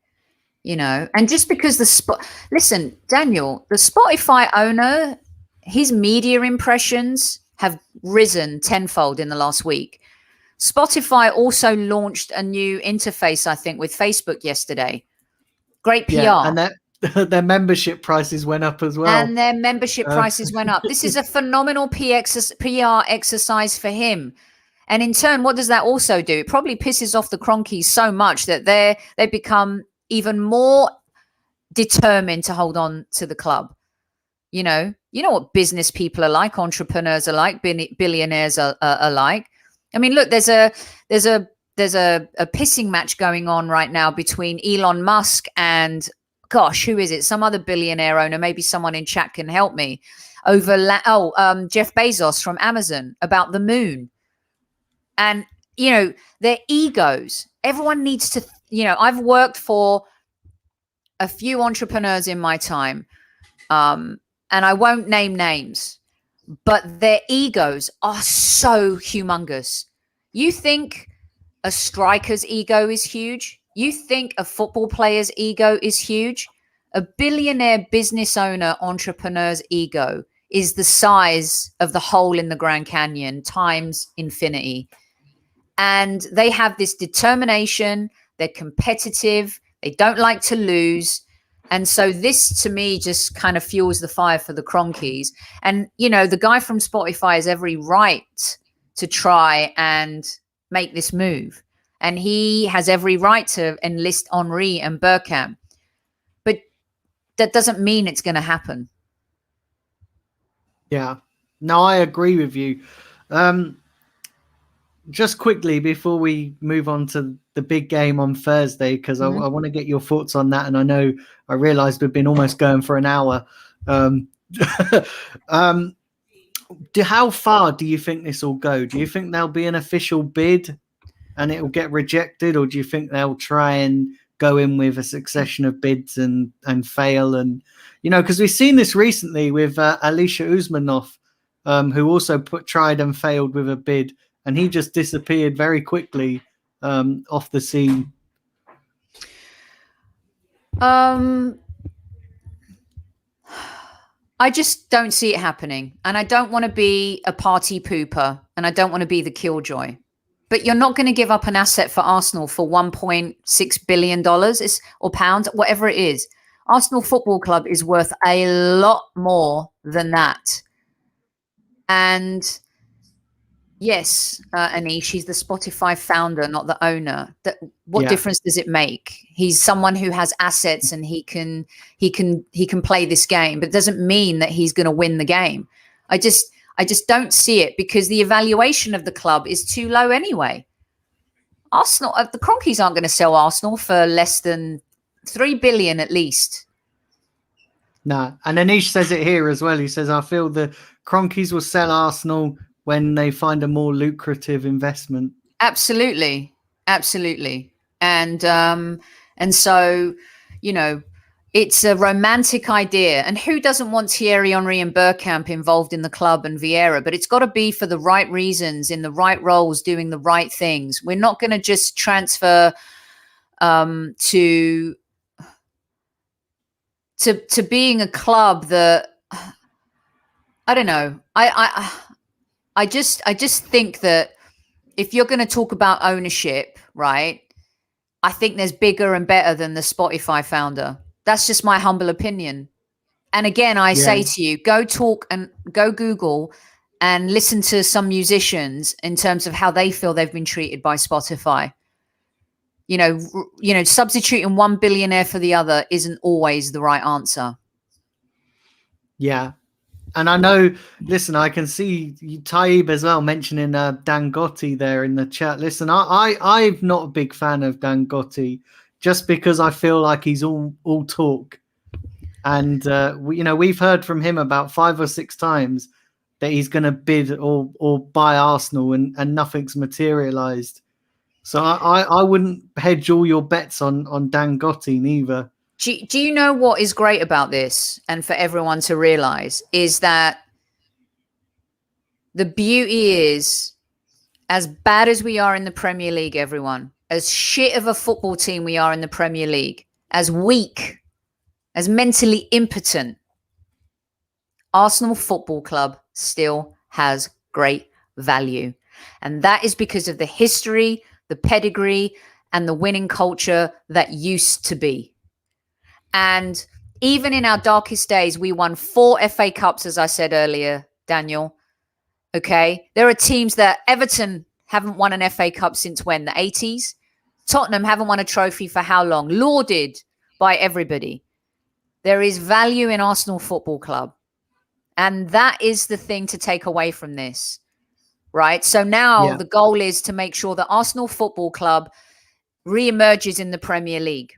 you know. And just because listen, Daniel, the Spotify owner, his media impressions have risen tenfold in the last week. Spotify also launched a new interface, I think, with Facebook yesterday. Great PR. Yeah, and their membership prices went up as well. And their membership prices went up. This is a phenomenal PR exercise for him. And in turn, what does that also do? It probably pisses off the Cronkies so much that they become even more determined to hold on to the club. You know what business people are like, entrepreneurs are like, billionaires are like. I mean, look, there's a pissing match going on right now between Elon Musk and, gosh, who is it? Some other billionaire owner. Maybe someone in chat can help me. Over Jeff Bezos from Amazon about the moon. And, you know, their egos. Everyone needs to, you know, I've worked for a few entrepreneurs in my time, and I won't name names, but their egos are so humongous. You think a striker's ego is huge? You think a football player's ego is huge? A billionaire business owner entrepreneur's ego is the size of the hole in the Grand Canyon times infinity. And they have this determination. They're competitive. They don't like to lose. And so this, to me, just kind of fuels the fire for the Cronkies. And, you know, the guy from Spotify has every right to try and make this move. And he has every right to enlist Henry and Bergkamp. But that doesn't mean it's going to happen. Yeah. No, I agree with you. Just quickly before we move on to the big game on Thursday, because I want to get your thoughts on that. And I realized we've been almost going for an hour. How far do you think this will go? Do you think there'll be an official bid and it will get rejected, or do you think they'll try and go in with a succession of bids and fail? And, you know, because we've seen this recently with Alisha Usmanov, who also tried and failed with a bid. And he just disappeared very quickly off the scene. I just don't see it happening. And I don't want to be a party pooper. And I don't want to be the killjoy. But you're not going to give up an asset for Arsenal for $1.6 billion or pounds, whatever it is. Arsenal Football Club is worth a lot more than that. And yes, Anish, he's the Spotify founder, not the owner. What difference does it make? He's someone who has assets and he can play this game, but it doesn't mean that he's going to win the game. I just don't see it, because the evaluation of the club is too low anyway. Arsenal, the Cronkies aren't going to sell Arsenal for less than $3 billion at least. No, and Anish says it here as well. He says, I feel the Cronkies will sell Arsenal when they find a more lucrative investment. Absolutely. And so, you know, it's a romantic idea. And who doesn't want Thierry Henry and Bergkamp involved in the club and Vieira? But it's got to be for the right reasons, in the right roles, doing the right things. We're not going to just transfer to being a club that, I don't know. I just think that if you're going to talk about ownership, right, I think there's bigger and better than the Spotify founder. That's just my humble opinion. And again, I say to you, go talk and go Google and listen to some musicians in terms of how they feel they've been treated by Spotify. Substituting one billionaire for the other isn't always the right answer. Yeah. And I know, listen, I can see Taib as well mentioning Dangote there in the chat. Listen, I'm not a big fan of Dangote just because I feel like he's all talk. And, we've heard from him about 5 or 6 times that he's going to bid or buy Arsenal and nothing's materialized. So I wouldn't hedge all your bets on Dangote neither. Do you know what is great about this, and for everyone to realize, is that the beauty is, as bad as we are in the Premier League, everyone, as shit of a football team we are in the Premier League, as weak, as mentally impotent, Arsenal Football Club still has great value. And that is because of the history, the pedigree, and the winning culture that used to be. And even in our darkest days, we won 4 FA Cups, as I said earlier, Daniel. Okay. There are teams that Everton haven't won an FA Cup since when? The 80s? Tottenham haven't won a trophy for how long? Lauded by everybody. There is value in Arsenal Football Club. And that is the thing to take away from this, right? So now the goal is to make sure that Arsenal Football Club re-emerges in the Premier League.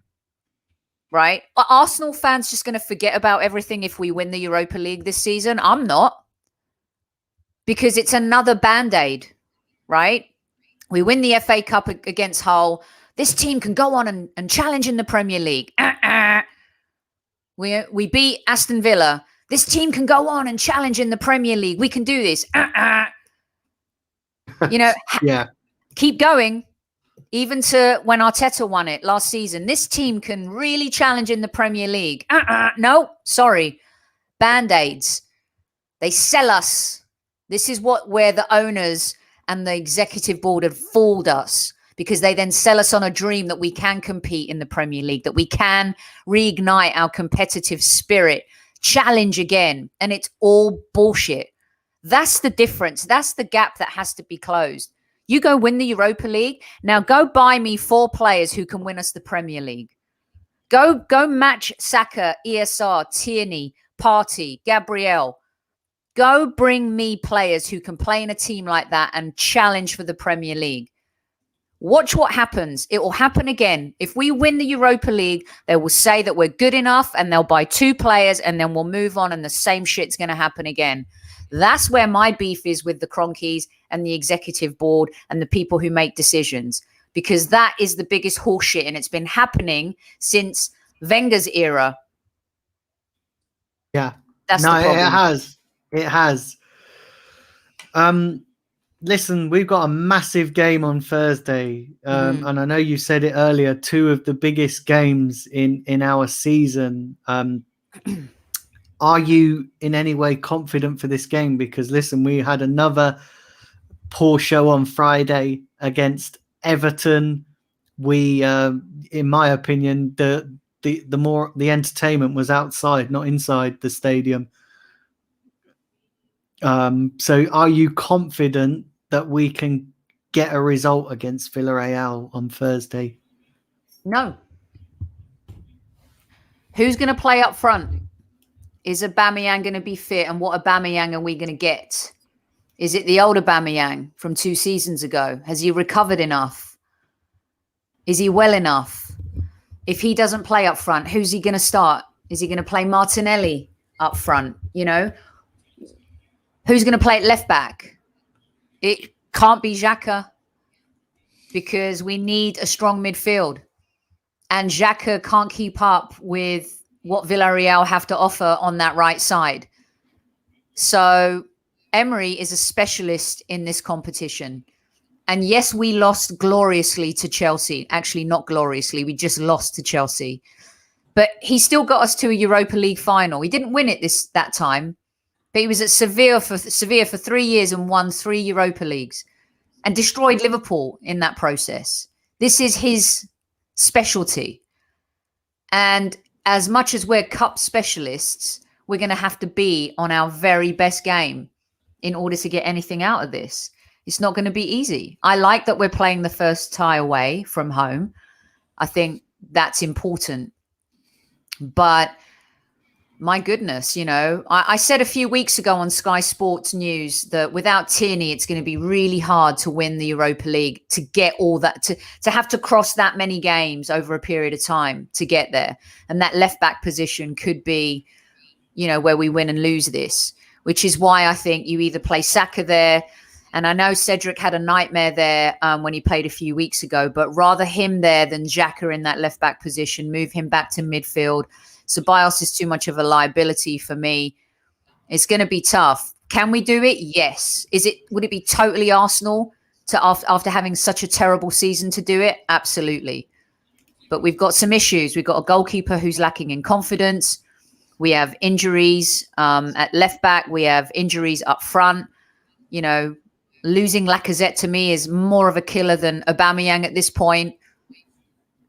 Right? Are Arsenal fans just going to forget about everything if we win the Europa League this season? I'm not. Because it's another Band-Aid, right? We win the FA Cup against Hull. This team can go on and challenge in the Premier League. We beat Aston Villa. This team can go on and challenge in the Premier League. We can do this. Keep going. Even to when Arteta won it last season, this team can really challenge in the Premier League. No, sorry. Band-Aids. They sell us. This is where the owners and the executive board have fooled us, because they then sell us on a dream that we can compete in the Premier League, that we can reignite our competitive spirit, challenge again. And it's all bullshit. That's the difference. That's the gap that has to be closed. You go win the Europa League. Now go buy me 4 players who can win us the Premier League. Go match Saka, ESR, Tierney, Partey, Gabriel. Go bring me players who can play in a team like that and challenge for the Premier League. Watch what happens. It will happen again. If we win the Europa League, they will say that we're good enough and they'll buy 2 players and then we'll move on and the same shit's going to happen again. That's where my beef is with the Cronkies and the executive board and the people who make decisions, because that is the biggest horseshit, and it's been happening since Wenger's era. Yeah. That's the problem. It has. Listen, we've got a massive game on Thursday. And I know you said it earlier, 2 of the biggest games in our season. Are you in any way confident for this game? Because listen, we had another poor show on Friday against Everton. We, in my opinion, the entertainment was outside, not inside the stadium. So are you confident that we can get a result against Villarreal on Thursday? No. Who's going to play up front? Is Aubameyang going to be fit? And what Aubameyang are we going to get? Is it the old Aubameyang from 2 seasons ago? Has he recovered enough? Is he well enough? If he doesn't play up front, who's he going to start? Is he going to play Martinelli up front? You know, who's going to play at left back? It can't be Xhaka, because we need a strong midfield. And Xhaka can't keep up with what Villarreal have to offer on that right side. So Emery is a specialist in this competition. And yes, we lost gloriously to Chelsea. Actually, not gloriously. We just lost to Chelsea. But he still got us to a Europa League final. He didn't win it that time. But he was at Sevilla for 3 years and won 3 Europa Leagues and destroyed Liverpool in that process. This is his specialty. And as much as we're cup specialists, we're going to have to be on our very best game in order to get anything out of this. It's not going to be easy. I like that we're playing the first tie away from home, I think that's important. But my goodness, I said a few weeks ago on Sky Sports News that without Tierney, it's going to be really hard to win the Europa League, to get all that, to have to cross that many games over a period of time to get there. And that left back position could be, where we win and lose this, which is why I think you either play Saka there. And I know Cedric had a nightmare there when he played a few weeks ago, but rather him there than Xhaka in that left back position, move him back to midfield. Ceballos is too much of a liability for me. It's going to be tough. Can we do it? Yes. Would it be totally Arsenal after having such a terrible season to do it? Absolutely. But we've got some issues. We've got a goalkeeper who's lacking in confidence. We have injuries at left back. We have injuries up front. Losing Lacazette to me is more of a killer than Aubameyang at this point.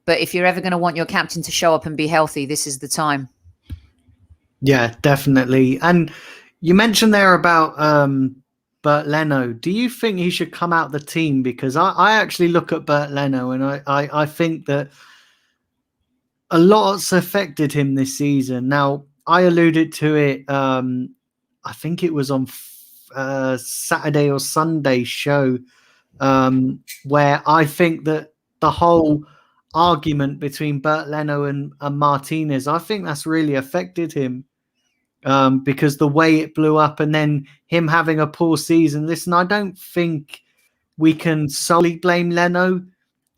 But if you're ever going to want your captain to show up and be healthy, this is the time. Yeah, definitely. And you mentioned there about Bert Leno. Do you think he should come out the team? Because I actually look at Bert Leno and I think that a lot's affected him this season. Now, I alluded to it, I think it was on Saturday or Sunday show, where I think that the whole argument between Bert Leno and Martinez, I think that's really affected him, because the way it blew up and then him having a poor season. Listen, I don't think we can solely blame Leno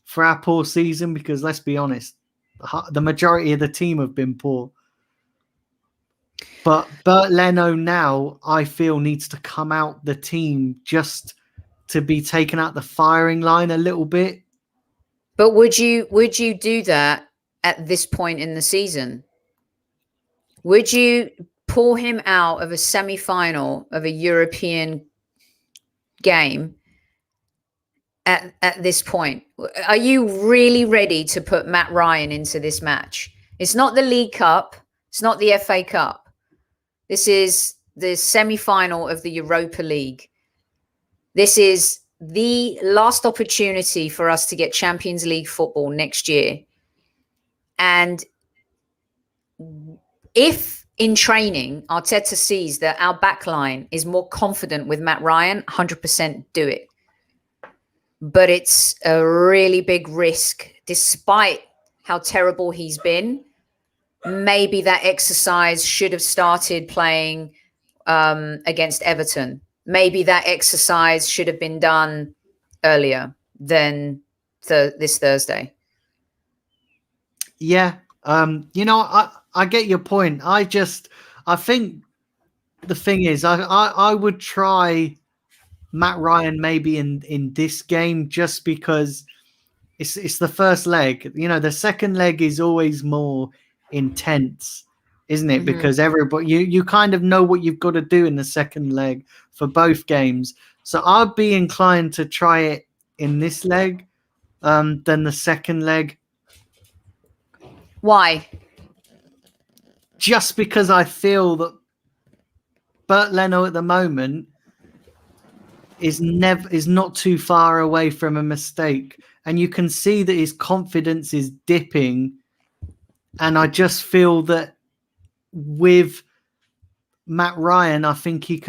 for our poor season, because let's be honest, the majority of the team have been poor. But Bert Leno now, I feel, needs to come out the team just to be taken out the firing line a little bit. But would you do that at this point in the season? Would you pull him out of a semi-final of a European game at this point? Are you really ready to put Matt Ryan into this match? It's not the League Cup. It's not the FA Cup. This is the semi-final of the Europa League. This is the last opportunity for us to get Champions League football next year. And if in training, Arteta sees that our backline is more confident with Matt Ryan, 100% do it. But it's a really big risk, despite how terrible he's been. Maybe that exercise should have started playing against Everton. Maybe that exercise should have been done earlier than this Thursday. Yeah. I get your point. I think the thing is, I would try Matt Ryan maybe in this game, just because it's the first leg. The second leg is always more intense, isn't it? Mm-hmm. Because everybody, you kind of know what you've got to do in the second leg for both games. So I'd be inclined to try it in this leg than the second leg. Why? Just because I feel that Bert Leno at the moment is not too far away from a mistake, and you can see that his confidence is dipping. And I just feel that with Matt Ryan, I think he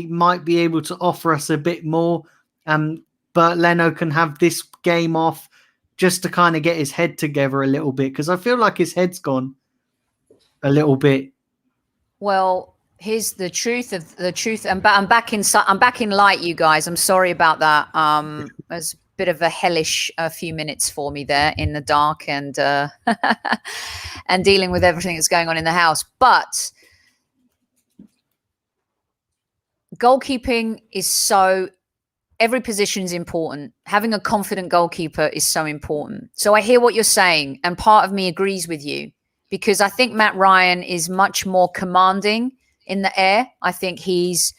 might be able to offer us a bit more. Bert Leno can have this game off just to kind of get his head together a little bit, because I feel like his head's gone a little bit. Well, here's the truth of the truth. I'm back in light, you guys. I'm sorry about that. It's a bit of a hellish few minutes for me there in the dark and and dealing with everything that's going on in the house. But goalkeeping is every position is important. Having a confident goalkeeper is so important. So I hear what you're saying, and part of me agrees with you, because I think Matt Ryan is much more commanding in the air. I think his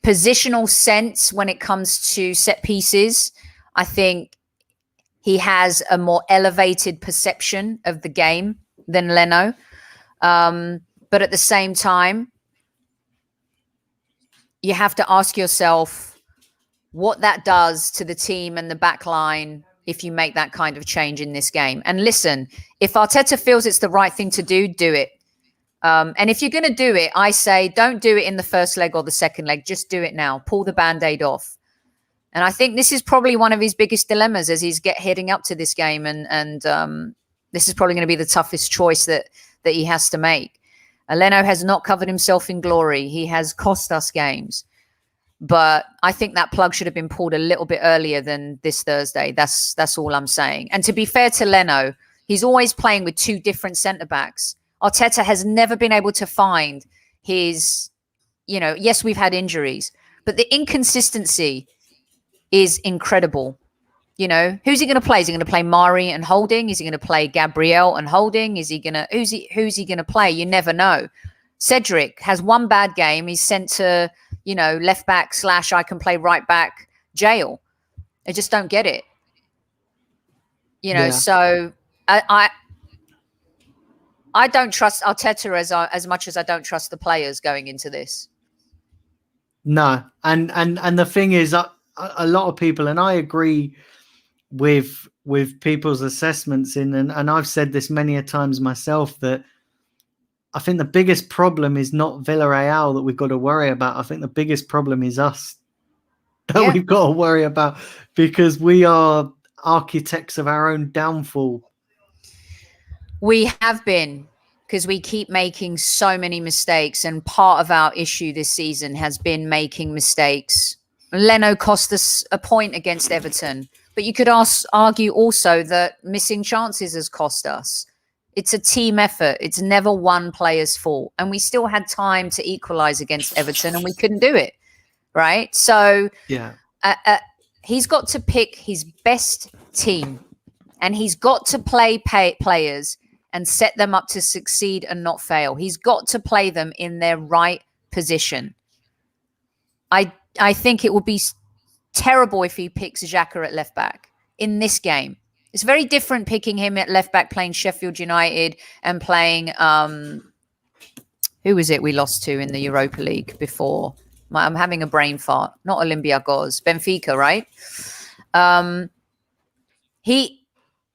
positional sense when it comes to set pieces, I think he has a more elevated perception of the game than Leno. But at the same time, you have to ask yourself, what that does to the team and the back line if you make that kind of change in this game. And listen, if Arteta feels it's the right thing to do it. And if you're going to do it, I say don't do it in the first leg or the second leg. Just do it now. Pull the Band-Aid off. And I think this is probably one of his biggest dilemmas as he's heading up to this game. And this is probably going to be the toughest choice that he has to make. Leno has not covered himself in glory. He has cost us games. But I think that plug should have been pulled a little bit earlier than this Thursday. That's all I'm saying. And to be fair to Leno, he's always playing with two different centre-backs. Arteta has never been able to find his, yes, we've had injuries, but the inconsistency is incredible. Who's he going to play? Is he going to play Mari and Holding? Is he going to play Gabriel and Holding? Is he going to who's he going to play? You never know. Cedric has one bad game. He's sent to, left back / I can play right back jail. I just don't get it. So I don't trust Arteta as much as I don't trust the players going into this. No, and the thing is, a lot of people, and I agree with people's assessments and I've said this many a times myself, that I think the biggest problem is not Villarreal that we've got to worry about. I think the biggest problem is us that we've got to worry about, because we are architects of our own downfall. We have been, because we keep making so many mistakes, and part of our issue this season has been making mistakes. Leno cost us a point against Everton, but you could argue also that missing chances has cost us. It's a team effort. It's never one player's fault. And we still had time to equalize against Everton and we couldn't do it. Right? So he's got to pick his best team, and he's got to play players and set them up to succeed and not fail. He's got to play them in their right position. I think it would be terrible if he picks Xhaka at left back in this game. It's very different picking him at left back, playing Sheffield United and playing, who was it we lost to in the Europa League before? I'm having a brain fart. Not Olympiacos, Benfica, right?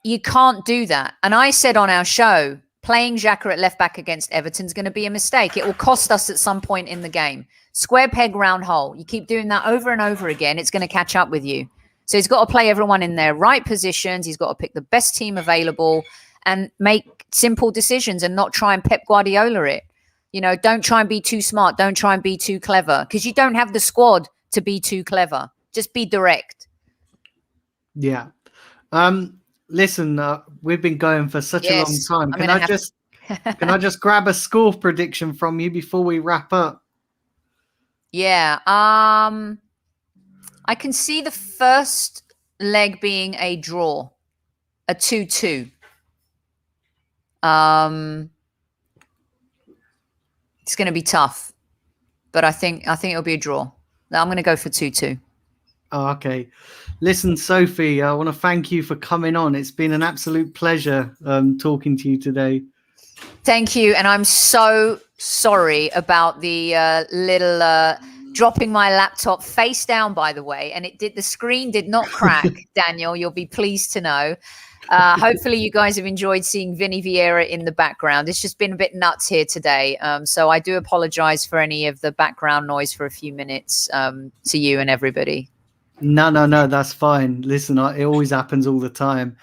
You can't do that. And I said on our show, playing Xhaka at left back against Everton is going to be a mistake. It will cost us at some point in the game. Square peg, round hole. You keep doing that over and over again, it's going to catch up with you. So he's got to play everyone in their right positions. He's got to pick the best team available and make simple decisions and not try and Pep Guardiola it. Don't try and be too smart. Don't try and be too clever, because you don't have the squad to be too clever. Just be direct. Yeah. Listen, we've been going for such a long time. Can I just grab a score prediction from you before we wrap up? Yeah. I can see the first leg being a draw, a 2-2. It's going to be tough, but I think it'll be a draw. I'm going to go for 2-2. Oh, okay. Listen, Sophie, I want to thank you for coming on. It's been an absolute pleasure talking to you today. Thank you. And I'm so sorry about the little dropping my laptop face down, by the way. And the screen did not crack, Daniel. You'll be pleased to know. Hopefully you guys have enjoyed seeing Vinny Vieira in the background. It's just been a bit nuts here today. So I do apologize for any of the background noise for a few minutes to you and everybody. No, that's fine. Listen, it always happens all the time.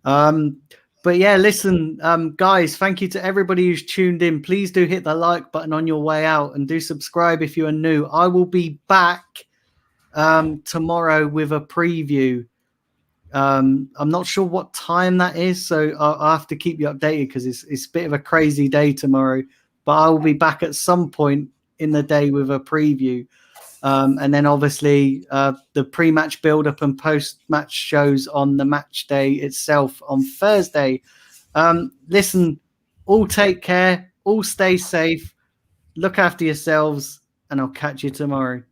But yeah, listen, guys, thank you to everybody who's tuned in. Please do hit the like button on your way out and do subscribe if you are new. I will be back tomorrow with a preview. I'm not sure what time that is, so I'll have to keep you updated because it's a bit of a crazy day tomorrow. But I will be back at some point in the day with a preview. And then obviously the pre-match build-up and post-match shows on the match day itself on Thursday. Listen, all take care, all stay safe, look after yourselves, and I'll catch you tomorrow.